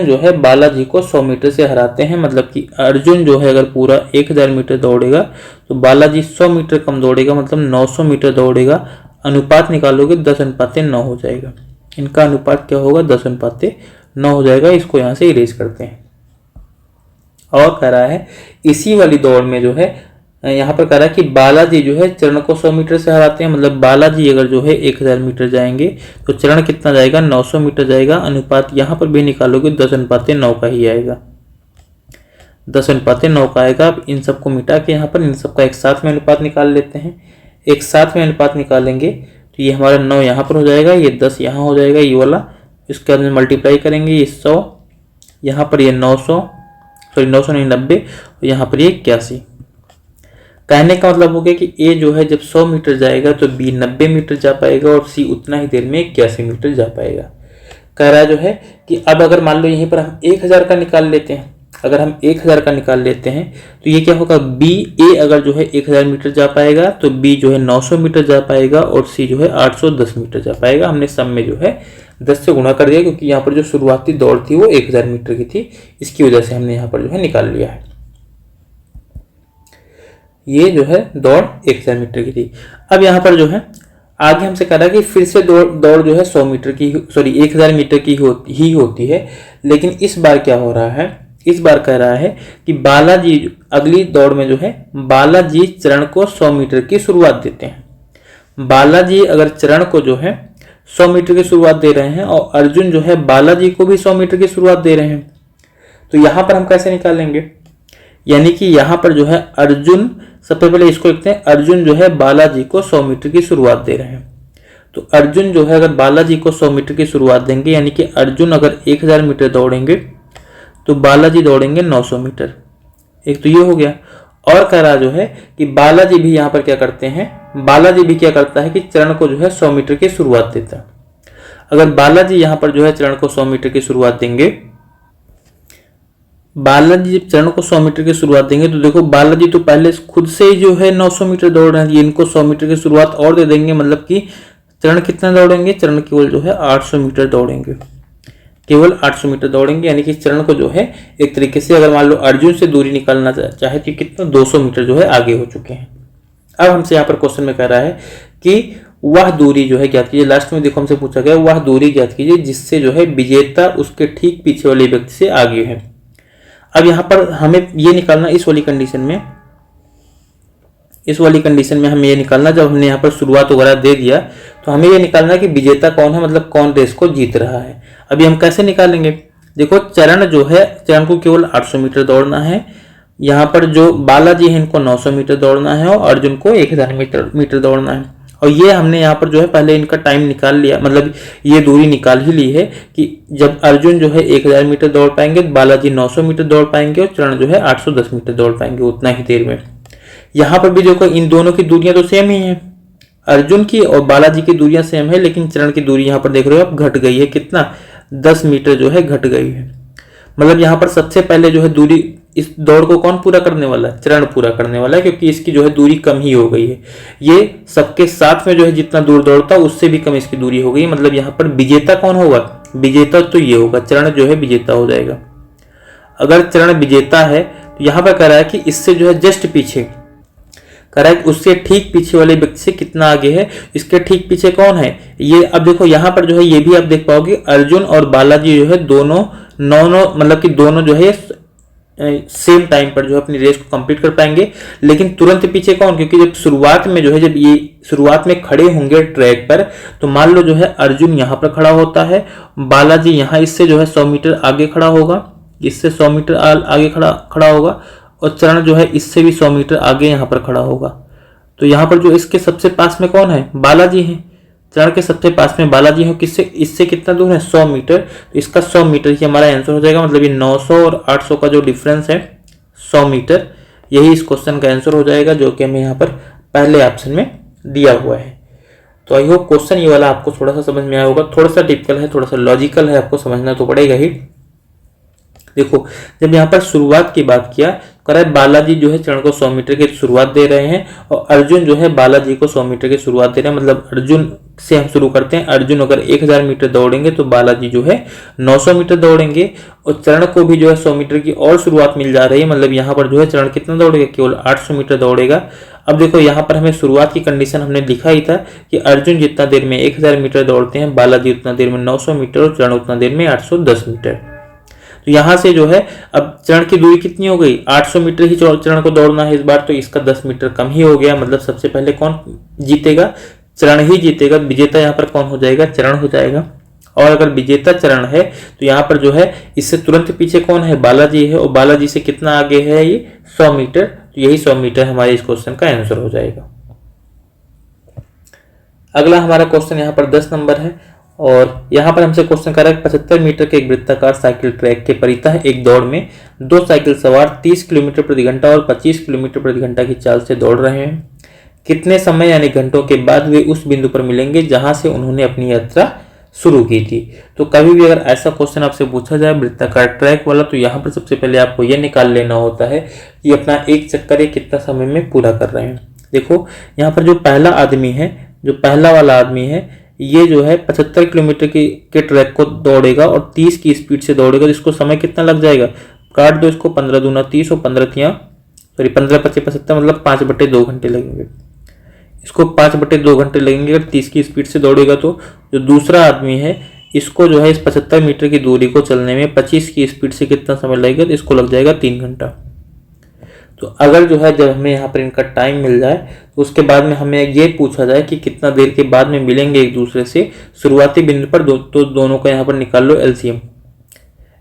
A: जो है बालाजी को 100 मीटर से हराते हैं। मतलब कि अर्जुन जो है अगर पूरा 1000 मीटर दौड़ेगा तो बालाजी 100 मीटर कम दौड़ेगा, मतलब 900 मीटर दौड़ेगा। अनुपात निकालोगे 10:9 हो जाएगा। इनका अनुपात क्या होगा, 10:9 हो जाएगा। इसको यहाँ से इरेज करते हैं। और कह रहा है इसी वाली दौड़ में जो है यहाँ पर कह रहा है कि बालाजी जो है चरण को 100 मीटर से हराते हैं। मतलब बालाजी अगर जो है 1000 मीटर जाएंगे तो चरण कितना जाएगा, 900 मीटर जाएगा। अनुपात यहाँ पर भी निकालोगे 10:9 का ही आएगा, 10:9 का आएगा। अब इन सबको मिटा के यहाँ पर इन सबका एक साथ में अनुपात निकाल लेते हैं। एक साथ में अनुपात निकालेंगे तो ये हमारा 9 यहाँ पर हो जाएगा, ये 10 यहाँ हो जाएगा, ये वाला इसके अंदर मल्टीप्लाई करेंगे, ये 100 यहाँ पर, ये 900 नहीं 90 और यहाँ पर ये 81। कहने का मतलब हो गया कि ए जो है जब 100 मीटर जाएगा तो बी 90 मीटर जा पाएगा और सी उतना ही देर में 81 मीटर जा पाएगा। कह रहा जो है कि अब अगर मान लो यहीं पर हम 1000 का निकाल लेते हैं, अगर हम 1000 का निकाल लेते हैं तो ये क्या होगा, बी ए अगर जो है 1000 मीटर जा पाएगा तो बी जो है 900 मीटर जा पाएगा और सी जो है 810 मीटर जा पाएगा। हमने सब में जो है 10 से गुणा कर दिया क्योंकि यहाँ पर जो शुरुआती दौड़ थी वो 1000 मीटर की थी, इसकी वजह से हमने यहाँ पर जो है निकाल लिया है। ये जो है दौड़ 1000 मीटर की थी। अब यहाँ पर जो है आगे हमसे कह रहा है कि फिर से दौड़ जो है 100 मीटर की 1000 मीटर की ही होती है। लेकिन इस बार क्या हो रहा है, इस बार कह रहा है कि बालाजी अगली दौड़ में जो है बालाजी चरण को 100 मीटर की शुरुआत देते हैं। बालाजी अगर चरण को जो है 100 मीटर की शुरुआत दे रहे हैं और अर्जुन जो है बालाजी को भी 100 मीटर की शुरुआत दे रहे हैं, तो यहाँ पर हम कैसे निकालेंगे, यानी कि यहाँ पर जो है अर्जुन, सबसे पहले इसको लिखते हैं, अर्जुन जो है बालाजी को 100 मीटर की शुरुआत दे रहे हैं। तो अर्जुन जो है अगर बालाजी को 100 मीटर की शुरुआत देंगे, यानी कि अर्जुन अगर 1000 मीटर दौड़ेंगे तो बालाजी दौड़ेंगे 900 मीटर। एक तो ये हो गया। और कह रहा जो है कि बालाजी भी यहाँ पर क्या करते हैं, बालाजी भी क्या करता है कि चरण को जो है 100 मीटर की शुरुआत देता है। अगर बालाजी यहाँ पर जो है चरण को 100 मीटर की शुरुआत देंगे, बालाजी जब चरण को 100 मीटर की शुरुआत देंगे तो देखो बालाजी तो पहले खुद से ही जो है 900 मीटर दौड़ रहे हैं, इनको 100 मीटर की शुरुआत और दे देंगे। मतलब कि चरण कितना दौड़ेंगे, चरण केवल जो है 800 मीटर दौड़ेंगे, केवल 800 मीटर दौड़ेंगे। यानी कि चरण को जो है एक तरीके से अगर मान लो अर्जुन से दूरी निकालना चाहे तो कितना 200 मीटर जो है आगे हो चुके हैं। अब हमसे यहाँ पर क्वेश्चन में कह रहा है कि वह दूरी जो है ज्ञात कीजिए। लास्ट में देखो हमसे पूछा गया वह दूरी ज्ञात कीजिए जिससे जो है विजेता उसके ठीक पीछे वाले व्यक्ति से आगे है। अब यहाँ पर हमें ये निकालना, इस वाली कंडीशन में हमें ये निकालना, जब हमने यहाँ पर शुरुआत वगैरह दे दिया तो हमें ये निकालना कि विजेता कौन है, मतलब कौन रेस को जीत रहा है। अभी हम कैसे निकालेंगे, देखो चरण जो है, चरण को केवल 800 मीटर दौड़ना है। यहाँ पर जो बालाजी है इनको 900 मीटर दौड़ना है और अर्जुन को 1000 मीटर दौड़ना है। और ये हमने यहाँ पर जो है पहले इनका टाइम निकाल लिया, मतलब ये दूरी निकाल ही ली है कि जब अर्जुन जो है 1000 मीटर दौड़ पाएंगे, बालाजी 900 मीटर दौड़ पाएंगे और चरण जो है 810 मीटर दौड़ पाएंगे उतना ही देर में। यहाँ पर भी देखो इन दोनों की दूरियां तो सेम ही हैं, अर्जुन की और बालाजी की दूरियां सेम है, लेकिन चरण की दूरी यहाँ पर देख रहे हो आप घट गई है, कितना 10 मीटर जो है घट गई है। मतलब यहाँ पर सबसे पहले जो है दूरी इस दौड़ को कौन पूरा करने वाला है? चरण पूरा करने वाला है, क्योंकि इसकी जो है दूरी कम ही हो गई है। ये सबके साथ में जो है जितना दूर दौड़ता उससे भी कम इसकी दूरी हो गई। मतलब यहाँ पर विजेता कौन होगा? विजेता तो ये होगा, चरण जो है विजेता हो जाएगा। अगर चरण विजेता है तो यहाँ पर कह रहा है कि इससे जो है जस्ट पीछे, कह रहा है कि उससे ठीक पीछे वाले व्यक्ति से कितना आगे है। इसके ठीक पीछे कौन है? ये अब देखो यहाँ पर जो है ये भी आप देख पाओगे, अर्जुन और बालाजी जो है दोनों मतलब कि दोनों जो है सेम टाइम पर जो है अपनी रेस को कंप्लीट कर पाएंगे। लेकिन तुरंत पीछे कौन? क्योंकि जब शुरुआत में जो है, जब ये शुरुआत में खड़े होंगे ट्रैक पर, तो मान लो जो है अर्जुन यहाँ पर खड़ा होता है, बालाजी यहाँ इससे जो है 100 मीटर आगे खड़ा होगा, इससे 100 मीटर आगे खड़ा होगा, और चरण जो है इससे भी 100 मीटर आगे यहाँ पर खड़ा होगा। तो यहाँ पर जो इसके सबसे पास में कौन है? बालाजी है। चरण के सबसे पास में बालाजी हो, किससे? इससे कितना दूर है? 100 मीटर। तो इसका 100 मीटर ही हमारा आंसर हो जाएगा। मतलब ये 900 और 800 का जो डिफरेंस है 100 मीटर, यही इस क्वेश्चन का आंसर हो जाएगा, जो कि हमें यहाँ पर पहले ऑप्शन में दिया हुआ है। तो आई होप क्वेश्चन ये वाला आपको थोड़ा सा समझ में आया होगा। थोड़ा सा टिपिकल है, थोड़ा सा लॉजिकल है, आपको समझना तो पड़ेगा ही। देखो, जब यहाँ पर शुरुआत की बात किया, कह रहा है बालाजी जो है चरण को 100 मीटर की शुरुआत दे रहे हैं, और अर्जुन जो है बालाजी को 100 मीटर की शुरुआत दे रहे हैं। मतलब अर्जुन से हम शुरू करते हैं। अर्जुन अगर 1000 मीटर दौड़ेंगे तो बालाजी जो है 900 मीटर दौड़ेंगे, और चरण को भी जो है 100 मीटर की और शुरुआत मिल जा रही है। मतलब यहाँ पर जो है चरण कितना दौड़ेगा? केवल 800 मीटर दौड़ेगा। अब देखो यहाँ पर हमें शुरुआत की कंडीशन हमने लिखा ही था कि अर्जुन जितना देर में 1000 मीटर दौड़ते हैं, बालाजी उतना देर में 900 मीटर, और चरण उतना देर में 810 मीटर। तो यहां से जो है अब चरण की दूरी कितनी हो गई? 800 मीटर ही चरण को दौड़ना है इस बार, तो इसका 10 मीटर कम ही हो गया। मतलब सबसे पहले कौन जीतेगा? चरण ही जीतेगा। विजेता यहाँ पर कौन हो जाएगा? चरण हो जाएगा। और अगर विजेता चरण है तो यहाँ पर जो है इससे तुरंत पीछे कौन है? बालाजी है, और बालाजी से कितना आगे है? ये 100 मीटर। तो यही 100 मीटर हमारे इस क्वेश्चन का आंसर हो जाएगा। अगला हमारा क्वेश्चन यहाँ पर 10 नंबर है, और यहाँ पर हमसे क्वेश्चन कर रहा है 75 मीटर के एक वृत्ताकार साइकिल ट्रैक के परितः एक दौड़ में 2 साइकिल सवार 30 किलोमीटर प्रति घंटा और 25 किलोमीटर प्रति घंटा की चाल से दौड़ रहे हैं। कितने समय यानी घंटों के बाद वे उस बिंदु पर मिलेंगे जहां से उन्होंने अपनी यात्रा शुरू की थी? तो कभी भी अगर ऐसा क्वेश्चन आपसे पूछा जाए वृत्ताकार ट्रैक वाला, तो यहाँ पर सबसे पहले आपको यह निकाल लेना होता है कि अपना एक चक्कर ये कितना समय में पूरा कर रहे हैं। देखो यहाँ पर जो पहला आदमी है, जो पहला वाला आदमी है, ये जो है 75 किलोमीटर के ट्रैक को दौड़ेगा और 30 की स्पीड से दौड़ेगा। तो इसको समय कितना लग जाएगा? काट दो इसको, 15 दूना 30 और 15 पच्चीस 75, मतलब 5/2 घंटे लगेंगे। इसको 5/2 घंटे लगेंगे अगर 30 की स्पीड से दौड़ेगा। तो जो दूसरा आदमी है, इसको जो है इस 75 मीटर की दूरी को चलने में 25 की स्पीड से कितना समय लगेगा? तो इसको लग जाएगा 3 घंटा। तो अगर जो है जब हमें यहाँ पर इनका टाइम मिल जाए, तो उसके बाद में हमें ये पूछा जाए कि कितना देर के बाद में मिलेंगे एक दूसरे से शुरुआती बिंदु पर, तो दोनों का यहाँ पर निकाल लो एलसीएम।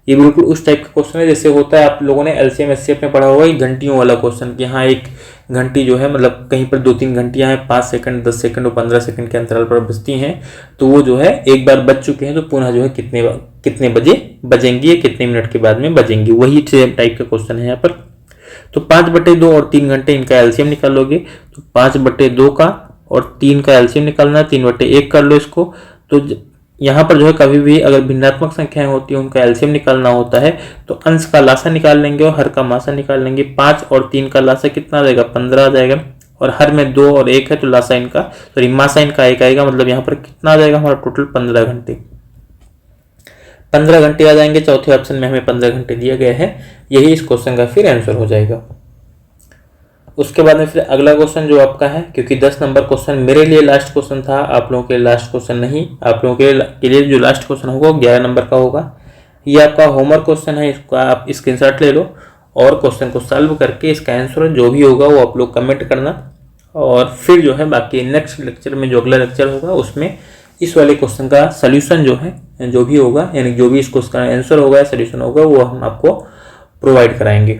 A: ये बिल्कुल उस टाइप का क्वेश्चन है जैसे होता है, आप लोगों ने एलसीएम एचसीएफ में पढ़ा होगा, घंटियों वाला क्वेश्चन कि हाँ एक घंटी जो है, मतलब कहीं पर 2-3 घंटियां हैं, 5 सेकंड 10 सेकंड और 15 सेकंड के अंतराल पर बजती हैं। तो वो जो है एक बार बज चुके हैं तो पुनः जो है कितने बजे बजेंगी या कितने मिनट के बाद में बजेंगी, वही टाइप का क्वेश्चन है यहाँ पर। तो 5/2 और 3 घंटे इनका एलसीएम निकालोगे, तो 5/2 का और 3 का एलसीएम निकालना है, 3/1 कर लो इसको। तो यहाँ पर जो है कभी भी अगर भिन्नात्मक संख्याएं होती है उनका एलसीएम निकालना होता है, तो अंश का लासा निकाल लेंगे और हर का मासा निकाल लेंगे। 5 और 3 का लासा कितना आ जाएगा? 15 आ जाएगा, और हर में 2 और 1 है तो लासा इनका मासा इनका 1 आएगा। मतलब यहाँ पर कितना आ जाएगा हमारा टोटल? 15 घंटे। 15 घंटे आ जाएंगे। चौथे ऑप्शन में हमें 15 घंटे दिया गया है, यही इस क्वेश्चन का फिर आंसर हो जाएगा। उसके बाद में फिर अगला क्वेश्चन जो आपका है, क्योंकि 10 नंबर क्वेश्चन मेरे लिए लास्ट क्वेश्चन था, आप लोगों के लिए लास्ट क्वेश्चन नहीं, आप लोगों के लिए जो लास्ट क्वेश्चन होगा 11 नंबर का होगा। ये आपका होमवर्क क्वेश्चन है, इसका आप स्क्रीनशॉट ले लो और क्वेश्चन को सॉल्व करके इसका आंसर जो भी होगा वो आप लोग कमेंट करना, और फिर जो है बाकी नेक्स्ट लेक्चर में जो अगला लेक्चर होगा उसमें इस वाले क्वेश्चन का सोल्यूशन जो है जो भी होगा, यानी जो भी इस क्वेश्चन का आंसर होगा या सोल्यूशन होगा वो हम आपको प्रोवाइड कराएंगे।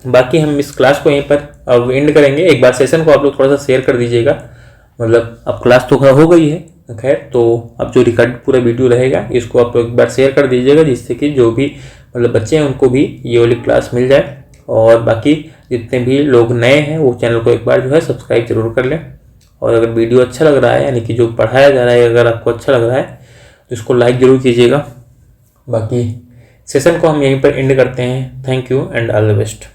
A: बाकी हम इस क्लास को यहीं पर अब एंड करेंगे। एक बार सेशन को आप लोग थोड़ा सा शेयर कर दीजिएगा, मतलब अब क्लास तो हो गई है खैर, तो अब जो रिकॉर्ड पूरा वीडियो रहेगा इसको आप लोग एक बार शेयर कर दीजिएगा, जिससे कि जो भी मतलब बच्चे हैं उनको भी ये वाली क्लास मिल जाए। और बाकी जितने भी लोग नए हैं वो चैनल को एक बार जो है सब्सक्राइब जरूर कर लें, और अगर वीडियो अच्छा लग रहा है यानी कि जो पढ़ाया जा रहा है अगर आपको अच्छा लग रहा है तो इसको लाइक ज़रूर कीजिएगा। बाकी सेशन को हम यहीं पर एंड करते हैं। Thank you and all the best.